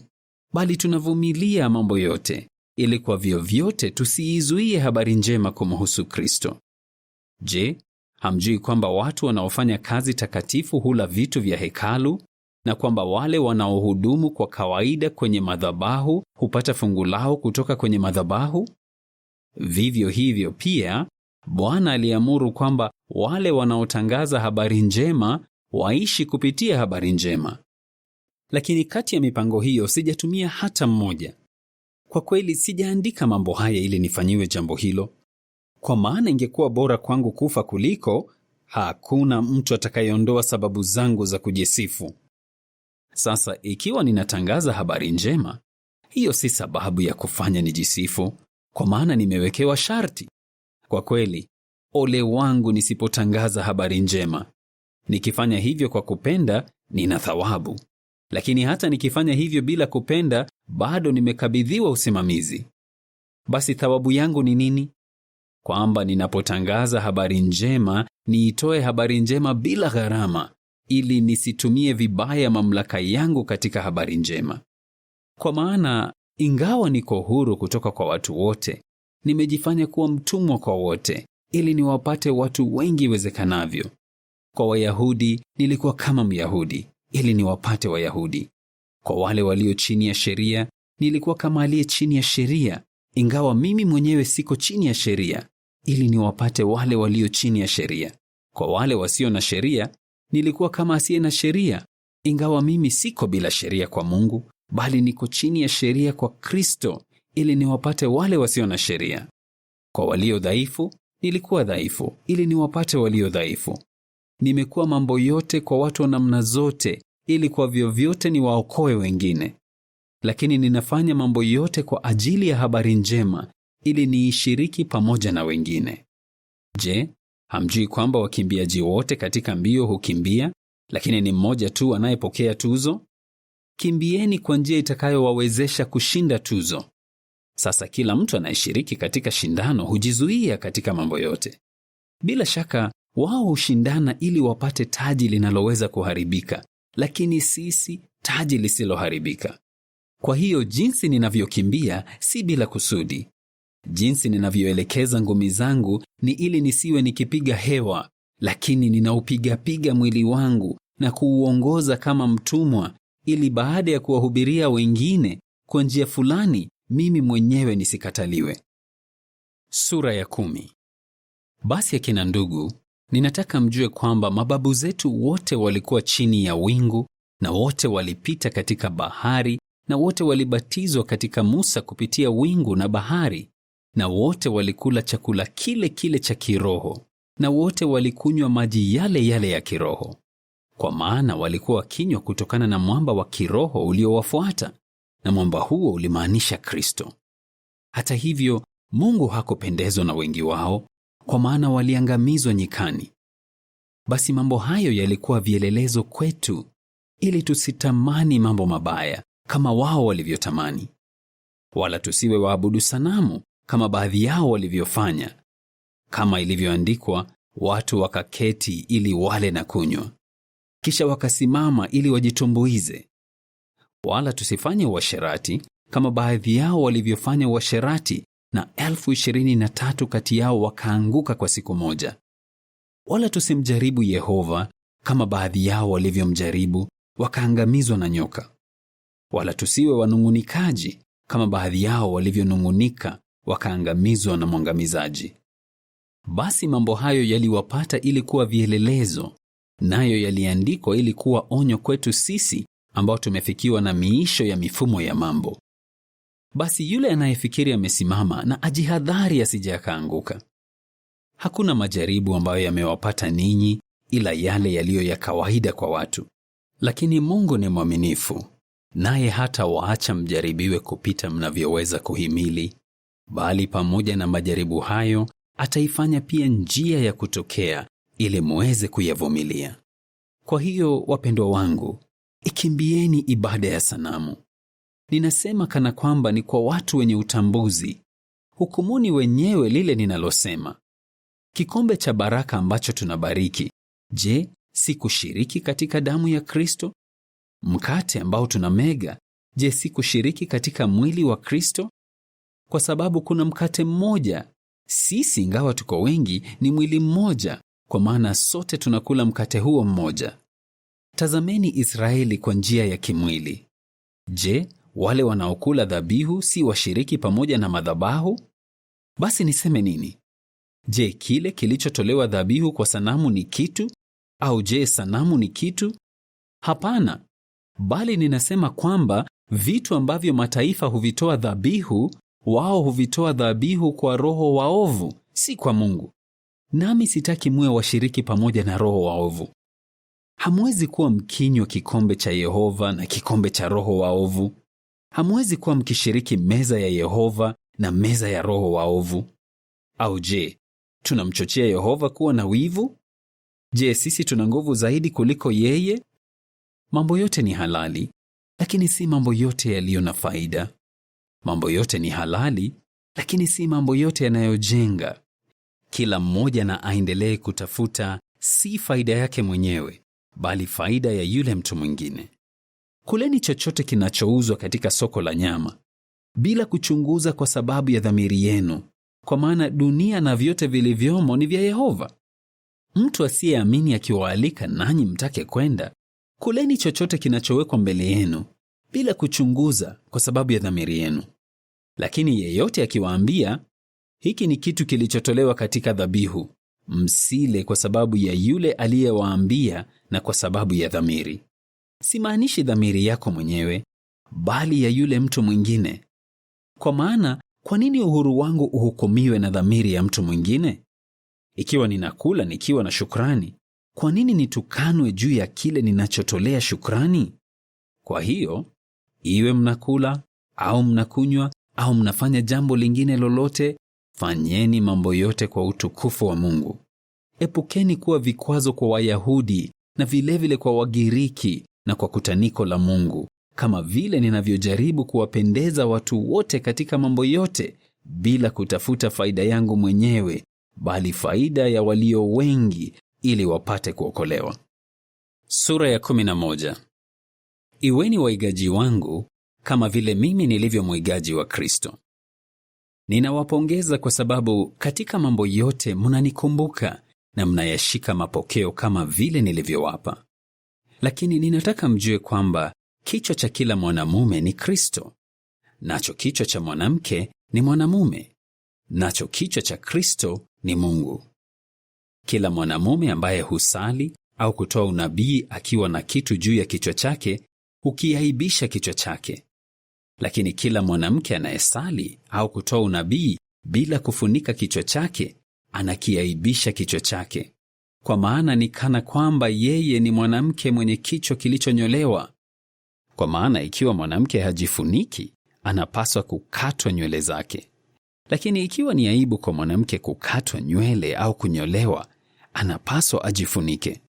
bali tunavumilia mambo yote, ili kwa vyovyote tusiizuie habari njema kumhusu Kristo. Je, hamjui kwamba watu wanaofanya kazi takatifu hula vitu vya hekalu, na kwamba wale wanaohudumu kwa kawaida kwenye madhabahu hupata fungu lao kutoka kwenye madhabahu? Vivyo hivyo pia, Bwana aliamuru kwamba wale wanaotangaza habari njema waishi kupitia habari njema. Lakini kati ya mipango hiyo sijatumia hata mmoja. Kwa kweli sijaandika mambo haya ili nifanyiwe jambo hilo. Kwa maana ingekuwa bora kwangu kufa kuliko, hakuna mtu atakayeondoa sababu zangu za kujisifu. Sasa ikiwa ninatangaza habari njema, hiyo si sababu ya kufanya nijisifu, kwa maana nimewekewa sharti. Kwa kweli, ole wangu nisipotangaza habari njema. Nikifanya hivyo kwa kupenda, nina thawabu. Lakini hata nikifanya hivyo bila kupenda, bado nimekabidhiwa usimamizi. Basi thawabu yangu ni nini? Kwamba ninapotangaza habari njema, niitoe habari njema bila gharama, ili nisitumie vibaya mamlaka yangu katika habari njema. Kwa maana, ingawa niko huru kutoka kwa watu wote, nimejifanya kuwa mtumwa kwa wote, ili niwapate watu wengi iwezekanavyo. Kwa Wayahudi, nilikuwa kama Myahudi, ili niwapate Wayahudi. Kwa wale walio chini ya sheria, nilikuwa kama aliye chini ya sheria, ingawa mimi mwenyewe siko chini ya sheria, ili niwapate wale walio chini ya sheria. Kwa wale wasio na sheria, nilikuwa kama asiye na sheria, ingawa mimi siko bila sheria kwa Mungu, bali niko chini ya sheria kwa Kristo, ili niwapate wale wasio na sheria. Kwa walio dhaifu, nilikuwa dhaifu, ili niwapate walio dhaifu. Nimekuwa mambo yote kwa watu wa namna zote, ili kwa vyovyote niwaokoe wengine. Lakini ninafanya mambo yote kwa ajili ya habari njema, ili niishiriki pamoja na wengine. Je, hamjui kwamba wakimbiaji wote katika mbio hukimbia, lakini ni mmoja tu anayepokea tuzo? Kimbieni kwa njia itakayowawezesha kushinda tuzo. Sasa kila mtu anayeshiriki katika shindano hujizuia katika mambo yote. Bila shaka wao hushindana ili wapate taji linaloweza kuharibika, lakini sisi taji lisiloharibika. Kwa hiyo jinsi ninavyokimbia si bila kusudi. Jinsi ninavyoelekeza ngumi zangu ni ili nisiwe nikipiga hewa, lakini ninaupiga mwili wangu na kuuongoza kama mtumwa, ili baada ya kuwahubiria wengine kwa njia fulani, mimi mwenyewe nisikataliwe. Sura ya 10. Basi akina ndugu, ninataka mjue kwamba mababu zetu wote walikuwa chini ya wingu, na wote walipita katika bahari, na wote walibatizwa katika Musa kupitia wingu na bahari, na wote walikula chakula kile kile cha kiroho, na wote walikunywa maji yale yale ya kiroho, kwa maana walikuwa wakinywa kutokana na mwamba wa kiroho uliowafuata, na mwamba huo ulimaanisha Kristo. Hata hivyo, Mungu hakupendezwa na wengi wao, kwa maana waliangamizwa nyikani. Basi mambo hayo yalikuwa vielelezo kwetu, ili tusitamani mambo mabaya kama wao walivyotamani, wala tusiwe waabudu sanamu kama baadhi yao walivyofanya. Kama ilivyoandikwa, watu wakaketi ili wale na kunywa, kisha wakasimama ili wajitumbuize. Wala tusifanye uasherati kama baadhi yao walivyofanya uasherati, na 23,000 kati yao wakaanguka kwa siku moja. Wala tusimjaribu Yehova kama baadhi yao walivyomjaribu, wakaangamizwa na nyoka. Wala tusiwe wanung'unikaji kama baadhi yao walivyonung'unika, wakaangamizwa na mwangamizaji. Basi mambo hayo yaliwapata ili kuwa vielelezo, nayo yaliandikwa ili kuwa onyo kwetu sisi ambao tumefikiwa na miisho ya mifumo ya mambo. Basi yule anayefikiri amesimama na ajihadhari asije akaanguka. Hakuna majaribu ambayo yamewapata ninyi ila yale yaliyo ya kawaida kwa watu. Lakini Mungu ni mwaminifu, naye hata waacha mjaribiwe kupita mnavyoweza kuhimili, bali pamoja na majaribu hayo ataifanya pia njia ya kutokea ili muweze kuyavumilia. Kwa hiyo wapendwa wangu, ikimbieni ibada ya sanamu. Ninasema kana kwamba ni kwa watu wenye utambuzi. Hukumuni wenyewe lile ninalosema. Kikombe cha baraka ambacho tunabariki, je, si kushiriki katika damu ya Kristo? Mkate ambao tunamega, je, si kushiriki katika mwili wa Kristo? Kwa sababu kuna mkate mmoja, sisi ingawa tuko wengi ni mwili mmoja, kwa maana sote tunakula mkate huo mmoja. Tazameni Israeli kwa njia ya kimwili. Je, wale wanaokula dhabihu si washiriki pamoja na madhabahu? Basi niseme nini? Je, kile kilichotolewa dhabihu kwa sanamu ni kitu? Au je, sanamu ni kitu? Hapana, bali ninasema kwamba vitu ambavyo mataifa huvitoa dhabihu, wao huvitoa dhabihu kwa roho waovu, si kwa Mungu. Nami sitaki muwe washiriki pamoja na roho waovu. Hamwezi kuwa mkinywa kikombe cha Yehova na kikombe cha roho waovu. Hamwezi kuwa mkishiriki meza ya Yehova na meza ya roho waovu. Au je, tunamchochea Yehova kuwa na wivu? Je, sisi tuna nguvu zaidi kuliko yeye? Mambo yote ni halali, lakini si mambo yote yaliyo na faida. Mambo yote ni halali, lakini si mambo yote yanayojenga. Kila mmoja na aendelee kutafuta si faida yake mwenyewe, bali faida ya yule mtu mwingine. Kuleni chochote kinachouzwa katika soko la nyama, bila kuchunguza kwa sababu ya dhamiri yenu, kwa maana dunia na vyote vilivyomo ni vya Yehova. Mtu asiyeamini akiwaalika nanyi mtake kwenda, kuleni chochote kinachowekwa mbele yenu, bila kuchunguza kwa sababu ya dhamiri yenu. Lakini yeyote akiwaambia, hiki ni kitu kilichotolewa katika dhabihu, msile kwa sababu ya yule aliyewaambia na kwa sababu ya dhamiri. Simaanishi dhamiri yako mwenyewe, bali ya yule mtu mwingine. Kwa maana, kwa nini uhuru wangu uhukumiwe na dhamiri ya mtu mwingine? Ikiwa ninakula nikiwa na shukrani, kwa nini nitukanwe juu ya kile ninachotolea shukrani? Kwa hiyo, iwe mnakula au mnakunywa au mnafanya jambo lingine lolote, fanyeni mambo yote kwa utukufu wa Mungu. Epukeni kuwa vikwazo kwa Wayahudi na vilevile kwa Wagiriki na kwa kutaniko la Mungu, kama vile ninavyojaribu kuwapendeza watu wote katika mambo yote, bila kutafuta faida yangu mwenyewe, bali faida ya walio wengi, ili wapate kuokolewa. Sura ya 11. Iweni waigaji wangu kama vile mimi nilivyo mwigaji wa Kristo. Ninawapongeza kwa sababu katika mambo yote mnanikumbuka na mnayashika mapokeo kama vile nilivyowapa. Lakini ninataka mjue kwamba kichwa cha kila mwanamume ni Kristo, nacho kichwa cha mwanamke ni mwanamume, nacho kichwa cha Kristo ni Mungu. Kila mwanamume ambaye husali au kutoa unabii akiwa na kitu juu ya kichwa chake hukiaibisha kichwa chake. Lakini kila mwanamke anayesali au kutoa unabii bila kufunika kichwa chake anakiaibisha kichwa chake, kwa maana ni kana kwamba yeye ni mwanamke mwenye kichwa kilichonyolewa. Kwa maana ikiwa mwanamke hajifuniki, anapaswa kukatwa nywele zake. Lakini ikiwa ni aibu kwa mwanamke kukatwa nywele au kunyolewa, anapaswa ajifunike.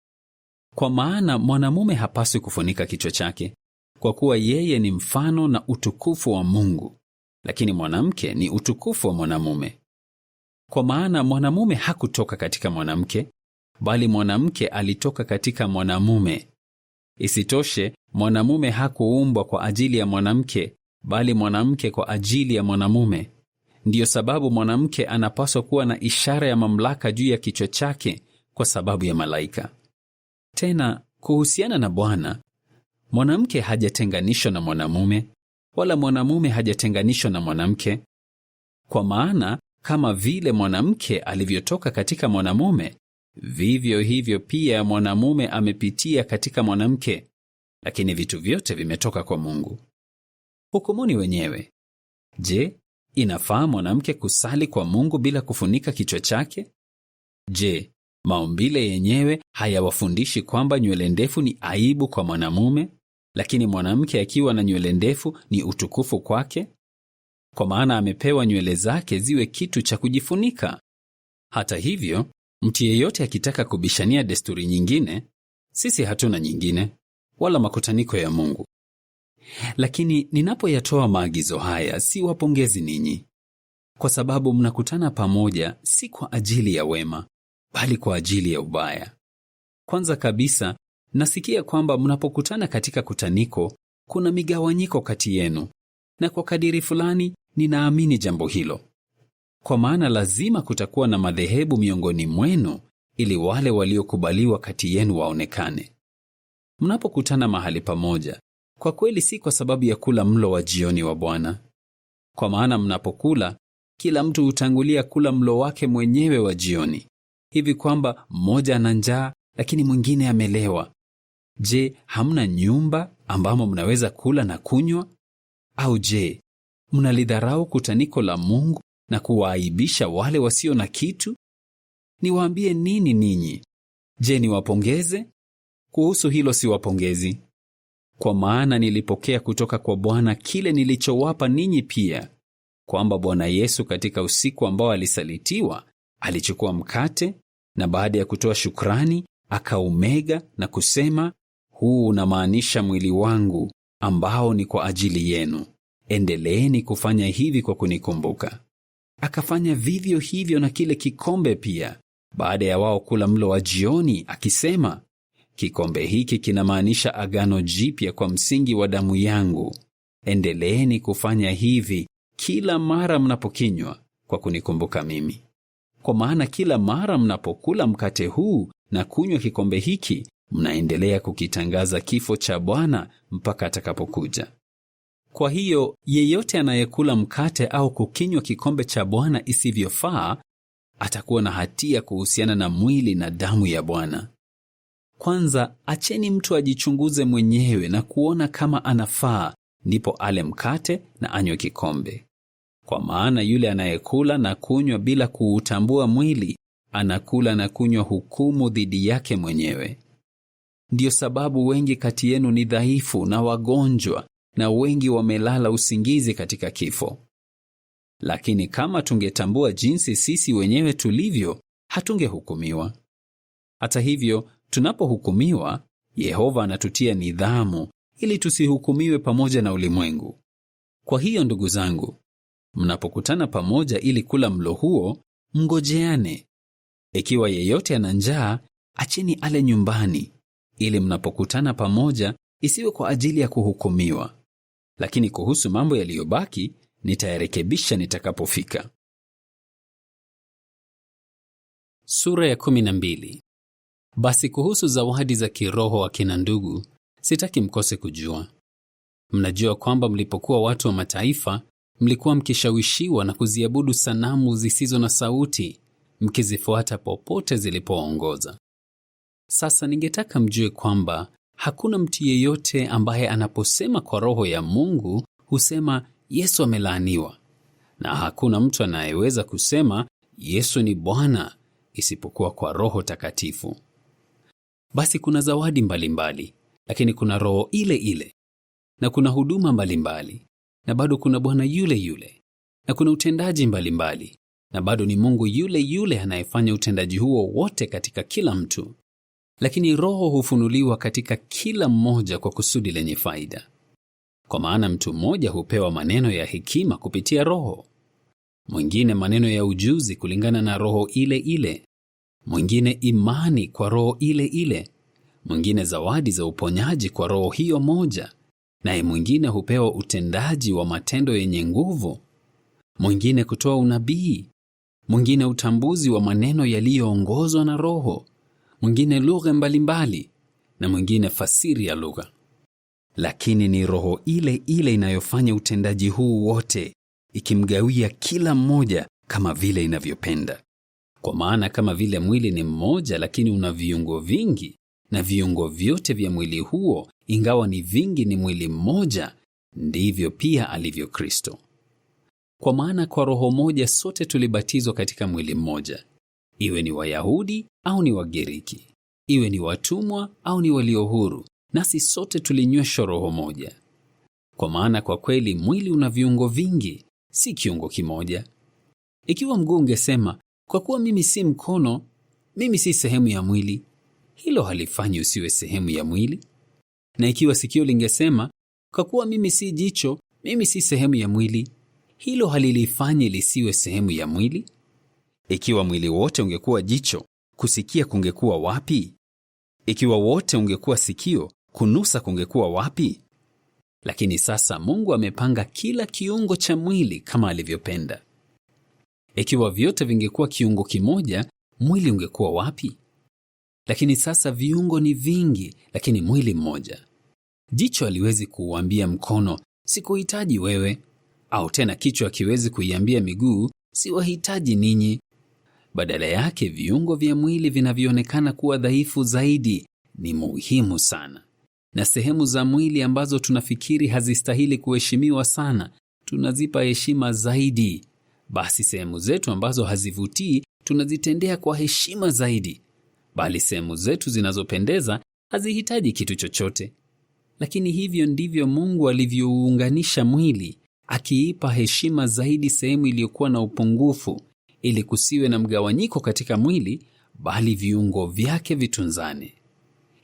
Kwa maana mwanamume hapaswi kufunika kichwa chake, kwa kuwa yeye ni mfano na utukufu wa Mungu, lakini mwanamke ni utukufu wa mwanamume. Kwa maana mwanamume hakutoka katika mwanamke, bali mwanamke alitoka katika mwanamume. Isitoshe, mwanamume hakuumbwa kwa ajili ya mwanamke, bali mwanamke kwa ajili ya mwanamume. Ndiyo sababu mwanamke anapaswa kuwa na ishara ya mamlaka juu ya kichwa chake kwa sababu ya malaika. Tena, kuhusiana na Bwana, mwanamke hajatenganishwa na mwanamume, wala mwanamume hajatenganishwa na mwanamke. Kwa maana kama vile mwanamke alivyotoka katika mwanamume, vivyo hivyo pia mwanamume amepitia katika mwanamke, lakini vitu vyote vimetoka kwa Mungu. Hukumuni wenyewe. Je, inafaa mwanamke kusali kwa Mungu bila kufunika kichwa chake? Je, maumbile yenyewe hayawafundishi kwamba nywele ndefu ni aibu kwa mwanamume, lakini mwanamke akiwa na nywele ndefu ni utukufu kwake? Kwa maana amepewa nywele zake ziwe kitu cha kujifunika. Hata hivyo, mtu yeyote akitaka kubishania desturi nyingine, sisi hatuna nyingine, wala makutaniko ya Mungu. Lakini ninapoyatoa maagizo haya, si wapongezi ninyi, kwa sababu mnakutana pamoja si kwa ajili ya wema, bali kwa ajili ya ubaya. Kwanza kabisa, nasikia kwamba mnapokutana katika kutaniko, kuna migawanyiko kati yenu, na kwa kadiri fulani ninaamini jambo hilo. Kwa maana lazima kutakuwa na madhehebu miongoni mwenu, ili wale waliokubaliwa kati yenu waonekane. Mnapokutana mahali pamoja, kwa kweli si kwa sababu ya kula mlo wa jioni wa Bwana. Kwa maana mnapokula, kila mtu hutangulia kula mlo wake mwenyewe wa jioni, hivi kwamba mmoja ana njaa lakini mwingine amelewa. Je, hamna nyumba ambamo mnaweza kula na kunywa? Au je, mnalidharau kutaniko la Mungu na kuwaaibisha wale wasio na kitu? Niwaambie nini ninyi? Je, niwapongeze? Kuhusu hilo siwapongezi. Kwa maana nilipokea kutoka kwa Bwana kile nilichowapa ninyi pia, kwamba Bwana Yesu katika usiku ambao alisalitiwa, alichukua mkate, na baada ya kutoa shukrani, akaumega na kusema, huu unamaanisha mwili wangu ambao ni kwa ajili yenu. Endeleeni kufanya hivi kwa kunikumbuka. Akafanya vivyo hivyo na kile kikombe pia, baada ya wao kula mlo wa jioni, akisema, kikombe hiki kinamaanisha agano jipya kwa msingi wa damu yangu. Endeleeni kufanya hivi kila mara mnapokinywa kwa kunikumbuka mimi. Kwa maana kila mara mnapokula mkate huu na kunywa kikombe hiki, mnaendelea kukitangaza kifo cha Bwana mpaka atakapokuja. Kwa hiyo, yeyote anayekula mkate au kukinywa kikombe cha Bwana isivyofaa, atakuwa na hatia kuhusiana na mwili na damu ya Bwana. Kwanza, acheni mtu ajichunguze mwenyewe na kuona kama anafaa, ndipo ale mkate na anywe kikombe. Kwa maana yule anayekula na kunywa bila kuutambua mwili, anakula na kunywa hukumu dhidi yake mwenyewe. Ndiyo sababu wengi kati yenu ni dhaifu na wagonjwa, na wengi wamelala usingizi katika kifo. Lakini kama tungetambua jinsi sisi wenyewe tulivyo, hatungehukumiwa. Hata hivyo, tunapohukumiwa, Yehova anatutia nidhamu, ili tusihukumiwe pamoja na ulimwengu. Kwa hiyo ndugu zangu, mnapokutana pamoja ili kula mlo huo, mngojeane. Ikiwa yeyote ana njaa, acheni ale nyumbani, ili mnapokutana pamoja isiwe kwa ajili ya kuhukumiwa. Lakini kuhusu mambo yaliyobaki, nitayarekebisha nitakapofika. Sura ya 12. Basi kuhusu zawadi za kiroho akina ndugu, sitaki mkose kujua. Mnajua kwamba mlipokuwa watu wa mataifa, mlikuwa mkishawishiwa na kuziabudu sanamu zisizo na sauti, mkizifuata popote zilipoongoza. Sasa ningetaka mjue kwamba hakuna mtu yeyote ambaye anaposema kwa Roho ya Mungu husema Yesu amelaaniwa, na hakuna mtu anayeweza kusema Yesu ni Bwana isipokuwa kwa Roho Takatifu. Basi kuna zawadi mbalimbali, lakini kuna Roho ile ile, na kuna huduma mbalimbali, na bado kuna Bwana yule yule, na kuna utendaji mbalimbali, na bado ni Mungu yule yule anayefanya utendaji huo wote katika kila mtu. Lakini Roho hufunuliwa katika kila mmoja kwa kusudi lenye faida. Kwa maana mtu mmoja hupewa maneno ya hekima kupitia Roho, mwingine maneno ya ujuzi kulingana na Roho ile ile, mwingine imani kwa Roho ile ile, mwingine zawadi za uponyaji kwa Roho hiyo moja, naye mwingine hupewa utendaji wa matendo yenye nguvu, mwingine kutoa unabii, mwingine utambuzi wa maneno yaliyoongozwa na Roho, mwingine lugha mbalimbali, na mwingine fasiri ya lugha. Lakini ni Roho ile ile inayofanya utendaji huu wote, ikimgawia kila mmoja kama vile inavyopenda. Kwa maana kama vile mwili ni mmoja lakini una viungo vingi, na viungo vyote vya mwili huo ingawa ni vingi ni mwili mmoja, ndivyo pia alivyo Kristo. Kwa maana kwa Roho moja sote tulibatizwa katika mwili mmoja, iwe ni Wayahudi au ni Wagiriki, iwe ni watumwa au ni walio huru, nasi sote tulinyweshwa Roho moja. Kwa maana kwa kweli mwili una viungo vingi, si kiungo kimoja. Ikiwa mguu ungesema, kwa kuwa mimi si mkono, mimi si sehemu ya mwili, hilo halifanyi usiwe sehemu ya mwili. Na ikiwa sikio lingesema, kwa kuwa mimi si jicho, mimi si sehemu ya mwili, hilo halilifanyi lisiwe sehemu ya mwili. Ikiwa mwili wote ungekuwa jicho, kusikia kungekuwa wapi? Ikiwa wote ungekuwa sikio, kunusa kungekuwa wapi? Lakini sasa Mungu amepanga kila kiungo cha mwili kama alivyopenda. Ikiwa vyote vingekuwa kiungo kimoja, mwili ungekuwa wapi? Lakini sasa viungo ni vingi, lakini mwili mmoja. Jicho haliwezi kuuambia mkono, sikuhitaji wewe, au tena kichwa hakiwezi kuiambia miguu, siwahitaji ninyi. Badala yake viungo vya mwili vinavyoonekana kuwa dhaifu zaidi ni muhimu sana. Na sehemu za mwili ambazo tunafikiri hazistahili kuheshimiwa sana, tunazipa heshima zaidi. Basi sehemu zetu ambazo hazivutii tunazitendea kwa heshima zaidi. Bali sehemu zetu zinazopendeza hazihitaji kitu chochote. Lakini hivyo ndivyo Mungu alivyouunganisha mwili, akiipa heshima zaidi sehemu iliyokuwa na upungufu, ili kusiwe na mgawanyiko katika mwili, bali viungo vyake vitunzane.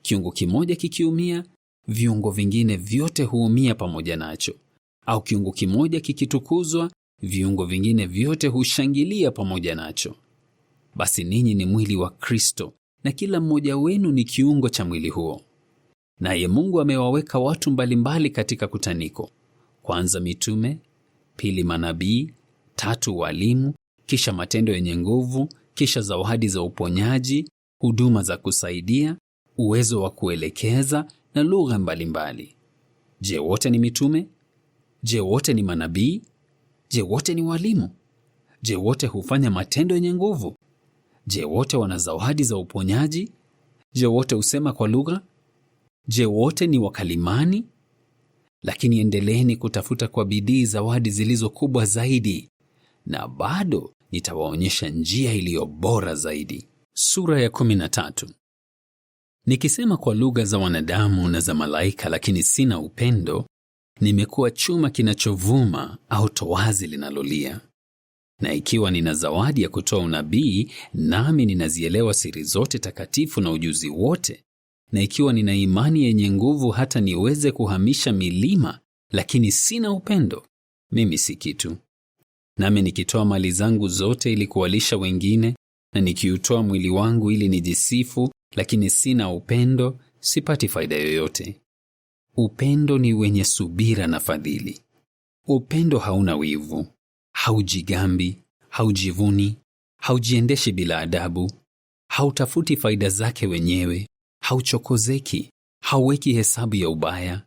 Kiungo kimoja kikiumia, viungo vingine vyote huumia pamoja nacho. Au kiungo kimoja kikitukuzwa, viungo vingine vyote hushangilia pamoja nacho. Basi ninyi ni mwili wa Kristo, na kila mmoja wenu ni kiungo cha mwili huo. Naye Mungu amewaweka watu mbalimbali katika kutaniko. Kwanza mitume, pili manabii, tatu walimu, kisha matendo yenye nguvu, kisha zawadi za uponyaji, huduma za kusaidia, uwezo wa kuelekeza na lugha mbalimbali. Je, wote ni mitume? Je, wote ni manabii? Je, wote ni walimu? Je, wote hufanya matendo yenye nguvu? Je, wote wana zawadi za uponyaji? Je, wote husema kwa lugha? Je, wote ni wakalimani? Lakini endeleeni kutafuta kwa bidii zawadi zilizo kubwa zaidi, na bado nitawaonyesha njia iliyo bora zaidi. Sura ya 13. Nikisema kwa lugha za wanadamu na za malaika lakini sina upendo, nimekuwa chuma kinachovuma au towazi linalolia. Na ikiwa nina zawadi ya kutoa unabii, nami ninazielewa siri zote takatifu na ujuzi wote, na ikiwa nina imani yenye nguvu hata niweze kuhamisha milima, lakini sina upendo, mimi si kitu. Nami nikitoa mali zangu zote ili kuwalisha wengine, na nikiutoa mwili wangu ili nijisifu, lakini sina upendo, sipati faida yoyote. Upendo ni wenye subira na fadhili. Upendo hauna wivu, haujigambi, haujivuni, haujiendeshi bila adabu, hautafuti faida zake wenyewe, hauchokozeki, hauweki hesabu ya ubaya,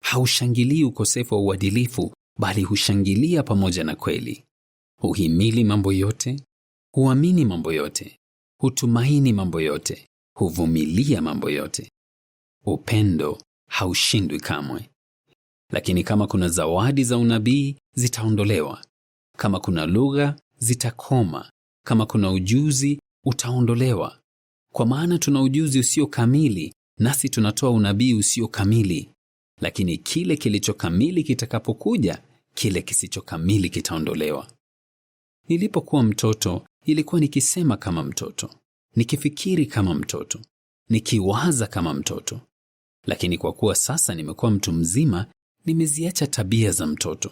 haushangilii ukosefu wa uadilifu, bali hushangilia pamoja na kweli. Huhimili mambo yote, huamini mambo yote, hutumaini mambo yote, huvumilia mambo yote. Upendo haushindwi kamwe. Lakini kama kuna zawadi za unabii, zitaondolewa. Kama kuna lugha, zitakoma. Kama kuna ujuzi, utaondolewa. Kwa maana tuna ujuzi usio kamili, nasi tunatoa unabii usio kamili. Lakini kile kilicho kamili kitakapokuja, kile kisicho kamili kitaondolewa. Nilipokuwa mtoto, ilikuwa nikisema kama mtoto, nikifikiri kama mtoto, nikiwaza kama mtoto. Lakini kwa kuwa sasa nimekuwa mtu mzima, nimeziacha tabia za mtoto.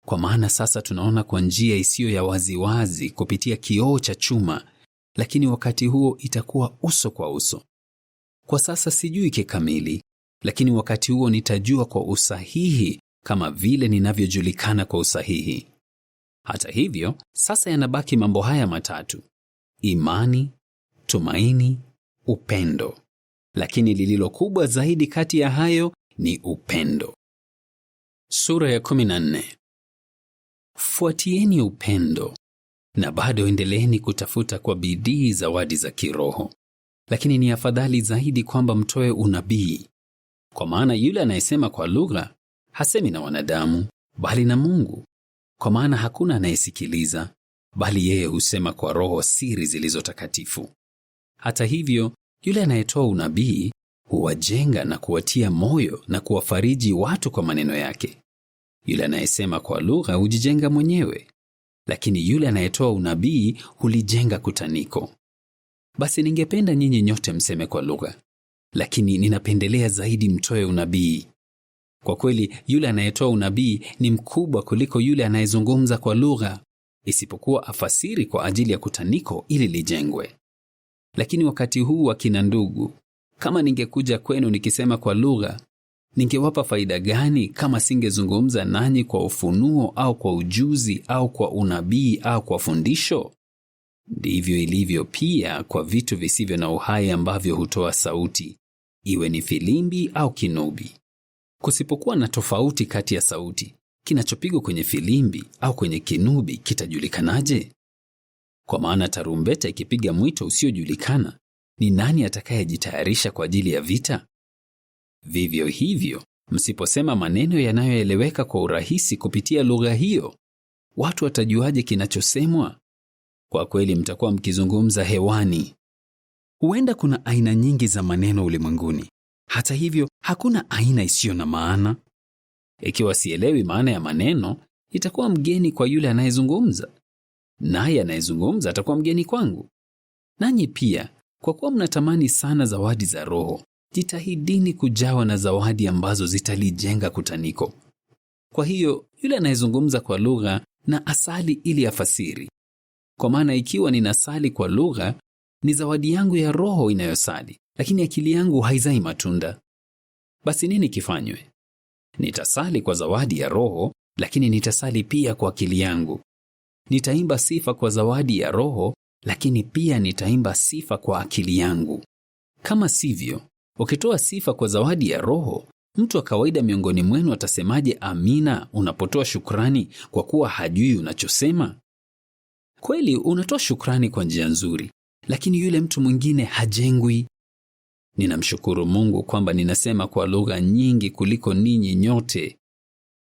Kwa maana sasa tunaona kwa njia isiyo ya waziwazi kupitia kioo cha chuma, lakini wakati huo itakuwa uso kwa uso. Kwa sasa sijui kikamili, lakini wakati huo nitajua kwa usahihi kama vile ninavyojulikana kwa usahihi. Hata hivyo, sasa yanabaki mambo haya matatu: imani, tumaini, upendo. Lakini lililo kubwa zaidi kati ya hayo ni upendo. Sura ya 14. Fuatieni upendo, na bado endeleeni kutafuta kwa bidii zawadi za kiroho. Lakini ni afadhali zaidi kwamba mtoe unabii. Kwa maana yule anayesema kwa lugha, hasemi na wanadamu, bali na Mungu. Kwa maana hakuna anayesikiliza, bali yeye husema kwa roho siri zilizotakatifu. Hata hivyo, yule anayetoa unabii huwajenga na kuwatia moyo na kuwafariji watu kwa maneno yake. Yule anayesema kwa lugha hujijenga mwenyewe, lakini yule anayetoa unabii hulijenga kutaniko. Basi ningependa nyinyi nyote mseme kwa lugha, lakini ninapendelea zaidi mtoe unabii. Kwa kweli, yule anayetoa unabii ni mkubwa kuliko yule anayezungumza kwa lugha, isipokuwa afasiri kwa ajili ya kutaniko ili lijengwe. Lakini wakati huu, akina ndugu, kama ningekuja kwenu nikisema kwa lugha, ningewapa faida gani kama singezungumza nanyi kwa ufunuo au kwa ujuzi au kwa unabii au kwa fundisho? Ndivyo ilivyo pia kwa vitu visivyo na uhai ambavyo hutoa sauti, iwe ni filimbi au kinubi. Kusipokuwa na tofauti kati ya sauti, kinachopigwa kwenye filimbi au kwenye kinubi kitajulikanaje? Kwa maana tarumbeta ikipiga mwito usiojulikana, ni nani atakayejitayarisha kwa ajili ya vita? Vivyo hivyo, msiposema maneno yanayoeleweka kwa urahisi kupitia lugha hiyo, watu watajuaje kinachosemwa? Kwa kweli mtakuwa mkizungumza hewani. Huenda kuna aina nyingi za maneno ulimwenguni. Hata hivyo, hakuna aina isiyo na maana. Ikiwa sielewi maana ya maneno, itakuwa mgeni kwa yule anayezungumza, naye anayezungumza atakuwa mgeni kwangu. Nanyi pia, kwa kuwa mnatamani sana zawadi za Roho, jitahidini kujawa na zawadi ambazo zitalijenga kutaniko. Kwa hiyo, yule anayezungumza kwa lugha na asali ili afasiri. Kwa maana ikiwa ninasali kwa lugha, ni zawadi yangu ya Roho inayosali, lakini akili yangu haizai matunda. Basi nini kifanywe? Nitasali kwa zawadi ya Roho, lakini nitasali pia kwa akili yangu. Nitaimba sifa kwa zawadi ya Roho, lakini pia nitaimba sifa kwa akili yangu. Kama sivyo, ukitoa sifa kwa zawadi ya Roho, mtu wa kawaida miongoni mwenu atasemaje amina unapotoa shukrani kwa kuwa hajui unachosema? Kweli unatoa shukrani kwa njia nzuri, lakini yule mtu mwingine hajengwi. Ninamshukuru Mungu kwamba ninasema kwa lugha nyingi kuliko ninyi nyote.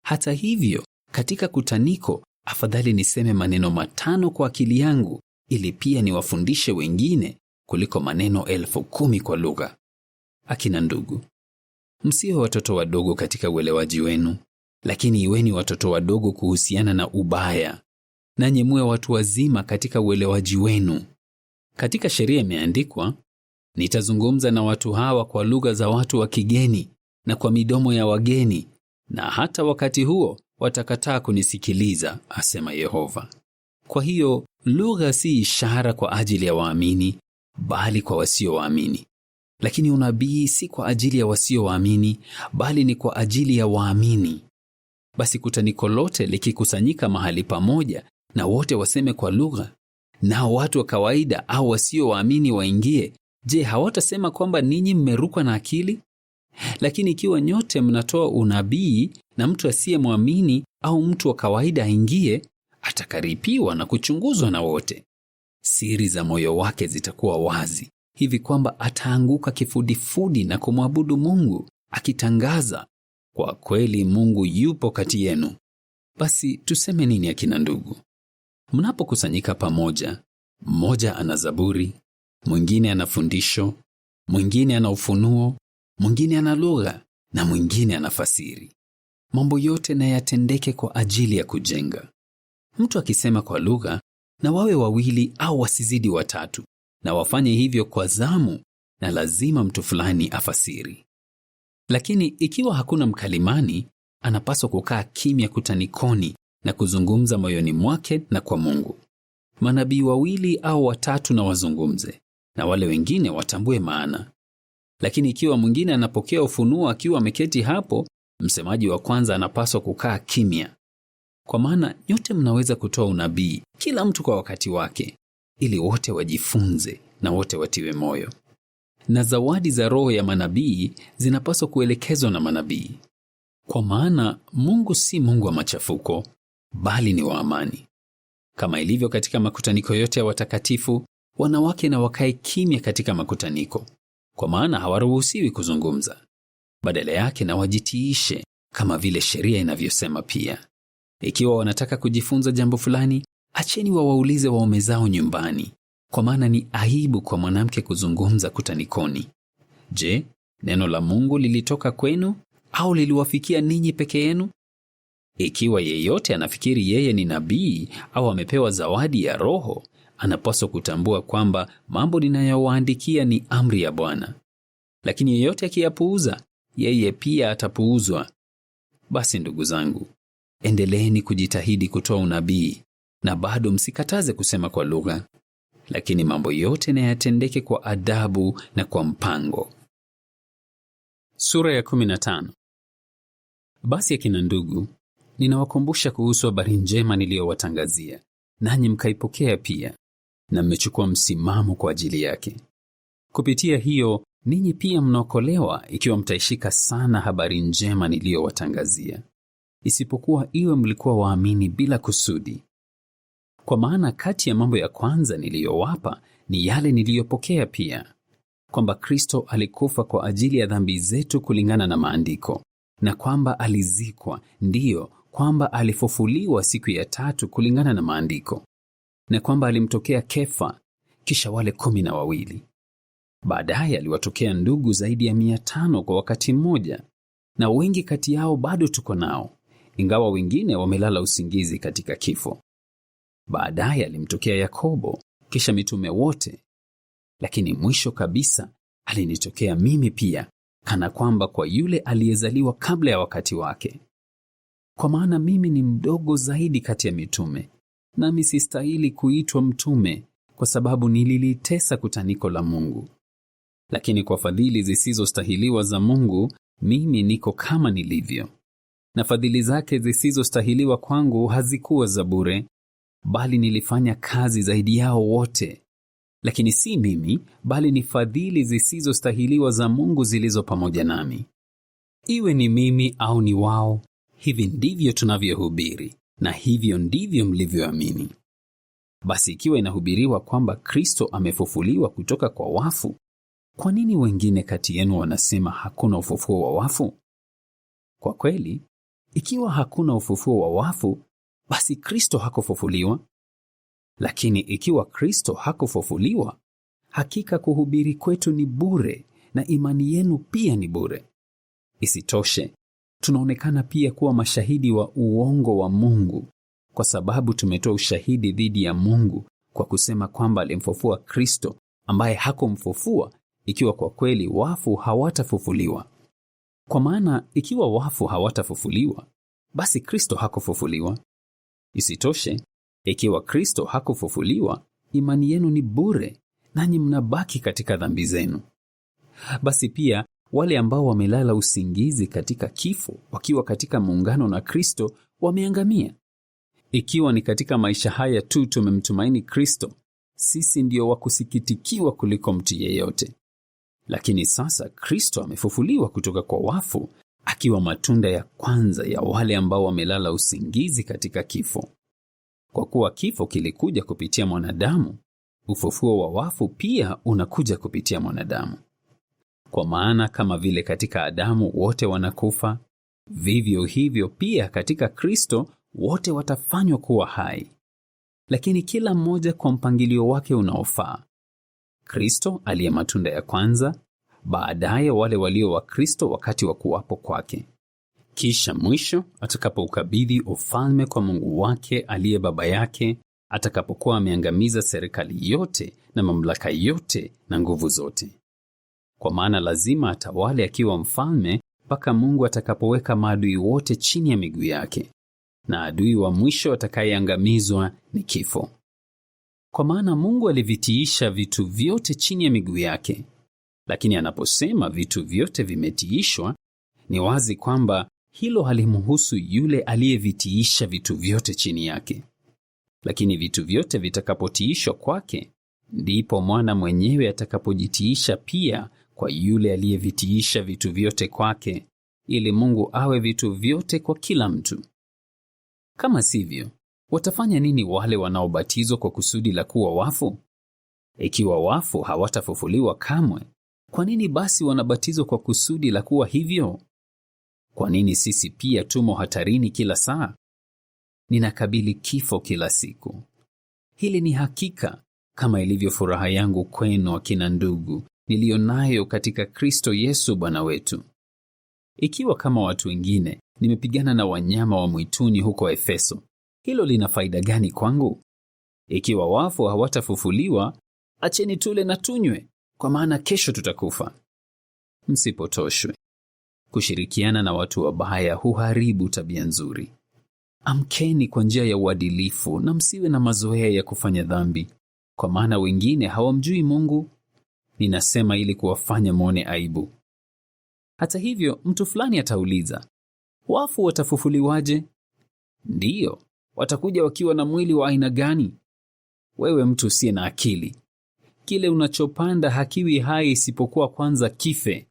Hata hivyo, katika kutaniko, afadhali niseme maneno 5 kwa akili yangu, ili pia niwafundishe wengine kuliko maneno 10,000 kwa lugha. Akina ndugu, msiwe watoto wadogo katika uelewaji wenu, lakini iweni watoto wadogo kuhusiana na ubaya, nanyi muwe watu wazima katika uelewaji wenu. Katika sheria imeandikwa, Nitazungumza na watu hawa kwa lugha za watu wa kigeni na kwa midomo ya wageni, na hata wakati huo watakataa kunisikiliza, asema Yehova. Kwa hiyo lugha si ishara kwa ajili ya waamini, bali kwa wasiowaamini. Lakini unabii si kwa ajili ya wasiowaamini, bali ni kwa ajili ya waamini. Basi kutaniko lote likikusanyika mahali pamoja na wote waseme kwa lugha, nao watu wa kawaida au wasiowaamini waingie, je, hawatasema kwamba ninyi mmerukwa na akili? Lakini ikiwa nyote mnatoa unabii na mtu asiyemwamini au mtu wa kawaida aingie, atakaripiwa na kuchunguzwa na wote. Siri za moyo wake zitakuwa wazi, hivi kwamba ataanguka kifudifudi na kumwabudu Mungu, akitangaza, kwa kweli Mungu yupo kati yenu. Basi tuseme nini akina ndugu? Mnapokusanyika pamoja, mmoja ana zaburi, mwingine ana fundisho, mwingine ana ufunuo, mwingine ana lugha, na mwingine ana fasiri. Mambo yote na yatendeke kwa ajili ya kujenga. Mtu akisema kwa lugha, na wawe 2 au wasizidi 3, na wafanye hivyo kwa zamu, na lazima mtu fulani afasiri. Lakini ikiwa hakuna mkalimani, anapaswa kukaa kimya kutanikoni na kuzungumza moyoni mwake na kwa Mungu. Manabii 2 au 3 na wazungumze, na wale wengine watambue maana. Lakini ikiwa mwingine anapokea ufunuo akiwa ameketi hapo, msemaji wa kwanza anapaswa kukaa kimya. Kwa maana nyote mnaweza kutoa unabii, kila mtu kwa wakati wake, ili wote wajifunze na wote watiwe moyo. Na zawadi za roho ya manabii zinapaswa kuelekezwa na manabii. Kwa maana Mungu si Mungu wa machafuko, bali ni wa amani. Kama ilivyo katika makutaniko yote ya watakatifu, wanawake na wakae kimya katika makutaniko, kwa maana hawaruhusiwi kuzungumza. Badala yake na wajitiishe, kama vile sheria inavyosema pia. Ikiwa wanataka kujifunza jambo fulani, acheni wawaulize waume zao nyumbani, kwa maana ni aibu kwa mwanamke kuzungumza kutanikoni. Je, neno la Mungu lilitoka kwenu au liliwafikia ninyi peke yenu? Ikiwa yeyote anafikiri yeye ni nabii au amepewa zawadi ya roho, anapaswa kutambua kwamba mambo ninayowaandikia ni amri ya Bwana. Lakini yeyote akiyapuuza, yeye pia atapuuzwa. Basi ndugu zangu, endeleeni kujitahidi kutoa unabii, na bado msikataze kusema kwa lugha. Lakini mambo yote na yatendeke kwa adabu na kwa mpango. Sura ya 15. Basi akina ndugu, ninawakumbusha kuhusu habari njema niliyowatangazia, nanyi mkaipokea pia, na mmechukua msimamo kwa ajili yake. Kupitia hiyo, ninyi pia mnaokolewa ikiwa mtaishika sana habari njema niliyowatangazia. Isipokuwa iwe mlikuwa waamini bila kusudi. Kwa maana kati ya mambo ya kwanza niliyowapa ni yale niliyopokea pia, kwamba Kristo alikufa kwa ajili ya dhambi zetu kulingana na maandiko, na kwamba alizikwa, ndiyo, kwamba alifufuliwa siku ya 3 kulingana na maandiko, na kwamba alimtokea Kefa, kisha wale 12. Baadaye aliwatokea ndugu zaidi ya 500 kwa wakati mmoja, na wengi kati yao bado tuko nao, ingawa wengine wamelala usingizi katika kifo. Baadaye alimtokea Yakobo, kisha mitume wote. Lakini mwisho kabisa alinitokea mimi pia, kana kwamba kwa yule aliyezaliwa kabla ya wakati wake. Kwa maana mimi ni mdogo zaidi kati ya mitume, nami sistahili kuitwa mtume, kwa sababu nililitesa kutaniko la Mungu. Lakini kwa fadhili zisizostahiliwa za Mungu, mimi niko kama nilivyo. Na fadhili zake zisizostahiliwa kwangu hazikuwa za bure, bali nilifanya kazi zaidi yao wote. Lakini si mimi, bali ni fadhili zisizostahiliwa za Mungu zilizo pamoja nami. Iwe ni mimi au ni wao, hivi ndivyo tunavyohubiri, na hivyo ndivyo mlivyoamini. Basi ikiwa inahubiriwa kwamba Kristo amefufuliwa kutoka kwa wafu, kwa nini wengine kati yenu wanasema hakuna ufufuo wa wafu? Kwa kweli, ikiwa hakuna ufufuo wa wafu, basi Kristo hakufufuliwa. Lakini ikiwa Kristo hakufufuliwa, hakika kuhubiri kwetu ni bure, na imani yenu pia ni bure. Isitoshe, tunaonekana pia kuwa mashahidi wa uongo wa Mungu, kwa sababu tumetoa ushahidi dhidi ya Mungu kwa kusema kwamba alimfufua Kristo ambaye hakumfufua, ikiwa kwa kweli wafu hawatafufuliwa. Kwa maana ikiwa wafu hawatafufuliwa, basi Kristo hakufufuliwa. Isitoshe, ikiwa Kristo hakufufuliwa, imani yenu ni bure, nanyi mnabaki katika dhambi zenu. Basi pia wale ambao wamelala usingizi katika kifo wakiwa katika muungano na Kristo wameangamia. Ikiwa ni katika maisha haya tu tumemtumaini Kristo, sisi ndio wa kusikitikiwa kuliko mtu yeyote. Lakini sasa Kristo amefufuliwa kutoka kwa wafu, akiwa matunda ya kwanza ya wale ambao wamelala usingizi katika kifo. Kwa kuwa kifo kilikuja kupitia mwanadamu, ufufuo wa wafu pia unakuja kupitia mwanadamu. Kwa maana kama vile katika Adamu wote wanakufa, vivyo hivyo pia katika Kristo wote watafanywa kuwa hai. Lakini kila mmoja kwa mpangilio wake unaofaa. Kristo aliye matunda ya kwanza, baadaye wale walio wa Kristo wakati wa kuwapo kwake. Kisha mwisho atakapoukabidhi ufalme kwa Mungu wake aliye baba yake, atakapokuwa ameangamiza serikali yote na mamlaka yote na nguvu zote. Kwa maana lazima atawale akiwa mfalme mpaka Mungu atakapoweka maadui wote chini ya miguu yake. Na adui wa mwisho atakayeangamizwa ni kifo. Kwa maana Mungu alivitiisha vitu vyote chini ya miguu yake. Lakini anaposema vitu vyote vimetiishwa, ni wazi kwamba hilo halimhusu yule aliyevitiisha vitu vyote chini yake. Lakini vitu vyote vitakapotiishwa kwake, ndipo mwana mwenyewe atakapojitiisha pia kwa yule aliyevitiisha vitu vyote kwake, ili Mungu awe vitu vyote kwa kila mtu. Kama sivyo, watafanya nini wale wanaobatizwa kwa kusudi la kuwa wafu? Ikiwa wafu hawatafufuliwa kamwe, kwa nini basi wanabatizwa kwa kusudi la kuwa hivyo? Kwa nini sisi pia tumo hatarini kila saa? Ninakabili kifo kila siku. Hili ni hakika, kama ilivyo furaha yangu kwenu akina ndugu, nilionayo katika Kristo Yesu Bwana wetu. Ikiwa kama watu wengine nimepigana na wanyama wa mwituni huko Efeso, hilo lina faida gani kwangu? Ikiwa wafu hawatafufuliwa, acheni tule na tunywe, kwa maana kesho tutakufa. Msipotoshwe. Kushirikiana na watu wabaya huharibu tabia nzuri. Amkeni kwa njia ya uadilifu na msiwe na mazoea ya kufanya dhambi, kwa maana wengine hawamjui Mungu. Ninasema ili kuwafanya muone aibu. Hata hivyo, mtu fulani atauliza, wafu watafufuliwaje? Ndiyo, watakuja wakiwa na mwili wa aina gani? Wewe mtu usiye na akili, kile unachopanda hakiwi hai isipokuwa kwanza kife.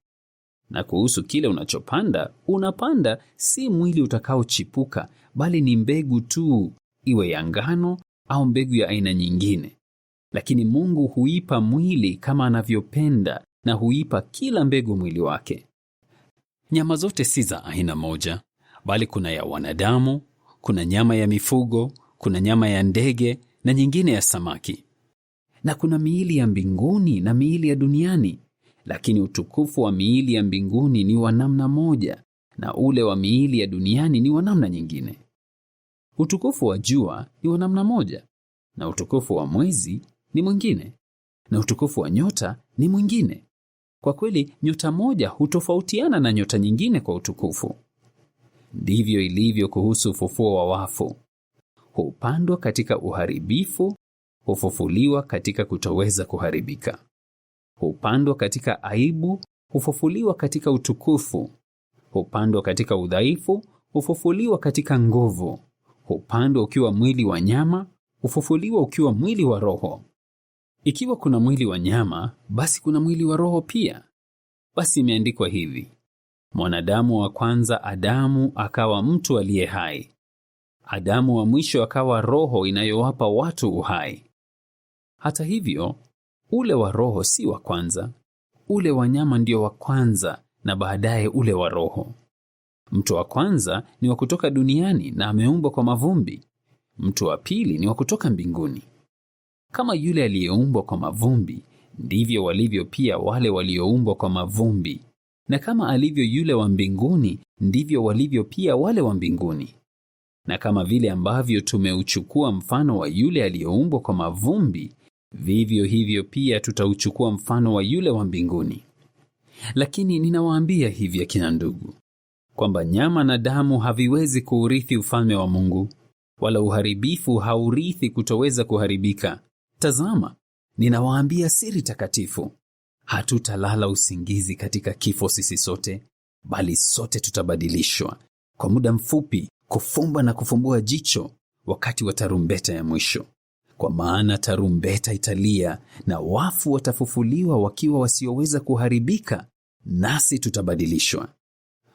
Na kuhusu kile unachopanda, unapanda si mwili utakaochipuka, bali ni mbegu tu, iwe ya ngano au mbegu ya aina nyingine. Lakini Mungu huipa mwili kama anavyopenda, na huipa kila mbegu mwili wake. Nyama zote si za aina moja, bali kuna ya wanadamu, kuna nyama ya mifugo, kuna nyama ya ndege na nyingine ya samaki. Na kuna miili ya mbinguni na miili ya duniani, lakini utukufu wa miili ya mbinguni ni wa namna moja, na ule wa miili ya duniani ni wa namna nyingine. Utukufu wa jua ni wa namna moja, na utukufu wa mwezi ni mwingine, na utukufu wa nyota ni mwingine. Kwa kweli, nyota moja hutofautiana na nyota nyingine kwa utukufu. Ndivyo ilivyo kuhusu ufufuo wa wafu. Hupandwa katika uharibifu, hufufuliwa katika kutoweza kuharibika. Hupandwa katika aibu, hufufuliwa katika utukufu. Hupandwa katika udhaifu, hufufuliwa katika nguvu. Hupandwa ukiwa mwili wa nyama, hufufuliwa ukiwa mwili wa roho. Ikiwa kuna mwili wa nyama, basi kuna mwili wa roho pia. Basi imeandikwa hivi: mwanadamu wa kwanza Adamu akawa mtu aliye hai. Adamu wa mwisho akawa roho inayowapa watu uhai. Hata hivyo, ule wa roho si wa kwanza. Ule wa nyama ndio wa kwanza, na baadaye ule wa roho. Mtu wa kwanza ni wa kutoka duniani na ameumbwa kwa mavumbi. Mtu wa pili ni wa kutoka mbinguni. Kama yule aliyeumbwa kwa mavumbi, ndivyo walivyo pia wale walioumbwa kwa mavumbi. Na kama alivyo yule wa mbinguni, ndivyo walivyo pia wale wa mbinguni. Na kama vile ambavyo tumeuchukua mfano wa yule aliyeumbwa kwa mavumbi, vivyo hivyo pia tutauchukua mfano wa yule wa mbinguni. Lakini ninawaambia hivi akina ndugu, kwamba nyama na damu haviwezi kuurithi ufalme wa Mungu, wala uharibifu haurithi kutoweza kuharibika. Tazama, ninawaambia siri takatifu. Hatutalala usingizi katika kifo sisi sote, bali sote tutabadilishwa kwa muda mfupi, kufumba na kufumbua jicho, wakati wa tarumbeta ya mwisho. Kwa maana tarumbeta italia, na wafu watafufuliwa wakiwa wasioweza kuharibika, nasi tutabadilishwa.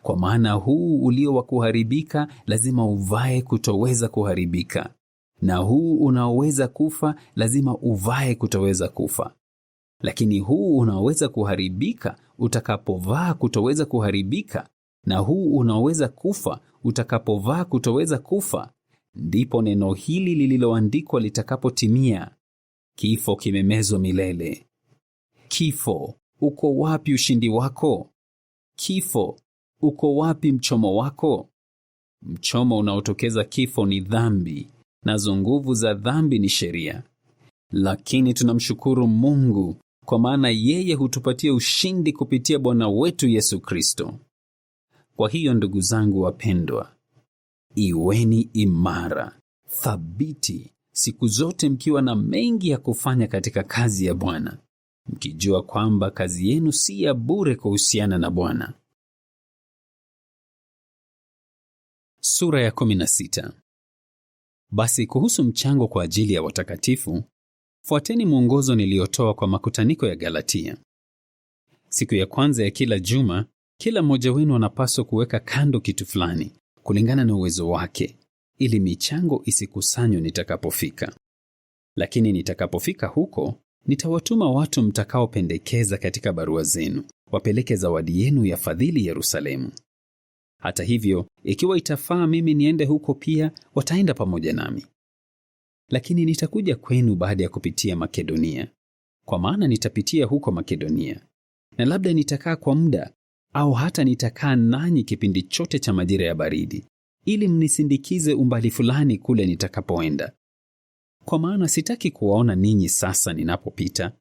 Kwa maana huu ulio wa kuharibika lazima uvae kutoweza kuharibika, na huu unaoweza kufa lazima uvae kutoweza kufa. Lakini huu unaoweza kuharibika utakapovaa kutoweza kuharibika, na huu unaoweza kufa utakapovaa kutoweza kufa, ndipo neno hili lililoandikwa litakapotimia: kifo kimemezwa milele. Kifo, uko wapi ushindi wako? Kifo, uko wapi mchomo wako? Mchomo unaotokeza kifo ni dhambi, nazo nguvu za dhambi ni sheria. Lakini tunamshukuru Mungu, kwa maana yeye hutupatia ushindi kupitia Bwana wetu Yesu Kristo. Kwa hiyo ndugu zangu wapendwa, iweni imara, thabiti, siku zote mkiwa na mengi ya kufanya katika kazi ya Bwana, mkijua kwamba kazi yenu si ya bure kuhusiana na Bwana. Sura ya 16. Basi kuhusu mchango kwa ajili ya watakatifu, fuateni mwongozo niliotoa kwa makutaniko ya Galatia. Siku ya kwanza ya kila juma, kila mmoja wenu anapaswa kuweka kando kitu fulani kulingana na uwezo wake, ili michango isikusanywe nitakapofika. Lakini nitakapofika huko, nitawatuma watu mtakaopendekeza katika barua zenu, wapeleke zawadi yenu ya fadhili Yerusalemu. Hata hivyo, ikiwa itafaa mimi niende huko pia, wataenda pamoja nami. Lakini nitakuja kwenu baada ya kupitia Makedonia, kwa maana nitapitia huko Makedonia, na labda nitakaa kwa muda, au hata nitakaa nanyi kipindi chote cha majira ya baridi, ili mnisindikize umbali fulani kule nitakapoenda. Kwa maana sitaki kuwaona ninyi sasa ninapopita,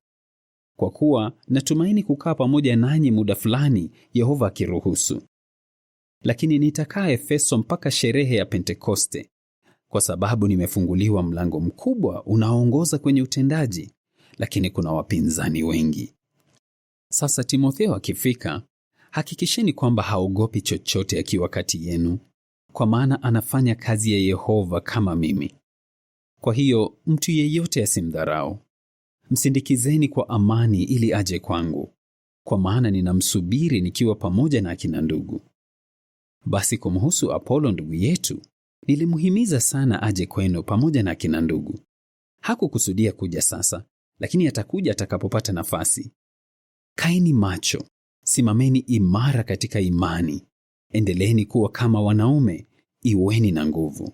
kwa kuwa natumaini kukaa pamoja nanyi muda fulani, Yehova akiruhusu. Lakini nitakaa Efeso mpaka sherehe ya Pentekoste, kwa sababu nimefunguliwa mlango mkubwa unaoongoza kwenye utendaji, lakini kuna wapinzani wengi. Sasa Timotheo akifika, hakikisheni kwamba haogopi chochote akiwa kati yenu, kwa maana anafanya kazi ya Yehova kama mimi. Kwa hiyo mtu yeyote asimdharau. Msindikizeni kwa amani ili aje kwangu, kwa maana ninamsubiri nikiwa pamoja na akina ndugu. Basi kumhusu Apolo ndugu yetu, nilimhimiza sana aje kwenu pamoja na akina ndugu. Hakukusudia kuja sasa, lakini atakuja atakapopata nafasi. Kaeni macho, simameni imara katika imani, endeleeni kuwa kama wanaume, iweni na nguvu.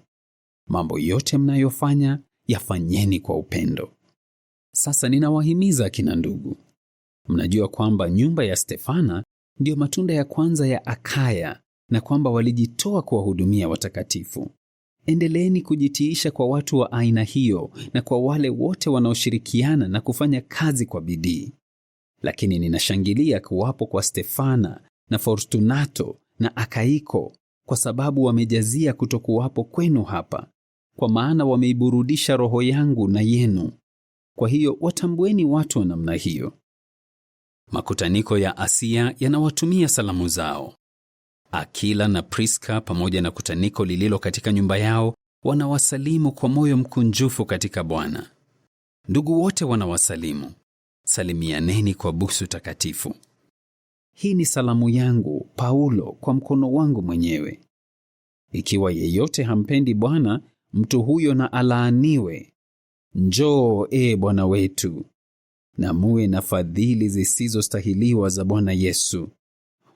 Mambo yote mnayofanya, yafanyeni kwa upendo. Sasa ninawahimiza akina ndugu, mnajua kwamba nyumba ya Stefana ndio matunda ya kwanza ya Akaya, na kwamba walijitoa kuwahudumia watakatifu. Endeleeni kujitiisha kwa watu wa aina hiyo na kwa wale wote wanaoshirikiana na kufanya kazi kwa bidii. Lakini ninashangilia kuwapo kwa Stefana na Fortunato na Akaiko, kwa sababu wamejazia kutokuwapo kwenu hapa, kwa maana wameiburudisha roho yangu na yenu. Kwa hiyo watambueni watu wa namna hiyo. Makutaniko ya Asia yanawatumia salamu zao. Akila na Priska pamoja na kutaniko lililo katika nyumba yao wanawasalimu kwa moyo mkunjufu katika Bwana. Ndugu wote wanawasalimu. Salimianeni kwa busu takatifu. Hii ni salamu yangu, Paulo, kwa mkono wangu mwenyewe. Ikiwa yeyote hampendi Bwana, mtu huyo na alaaniwe. Njoo, Bwana wetu, na muwe na fadhili zisizostahiliwa za Bwana Yesu.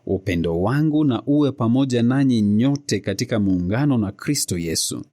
Upendo wangu na uwe pamoja nanyi nyote katika muungano na Kristo Yesu.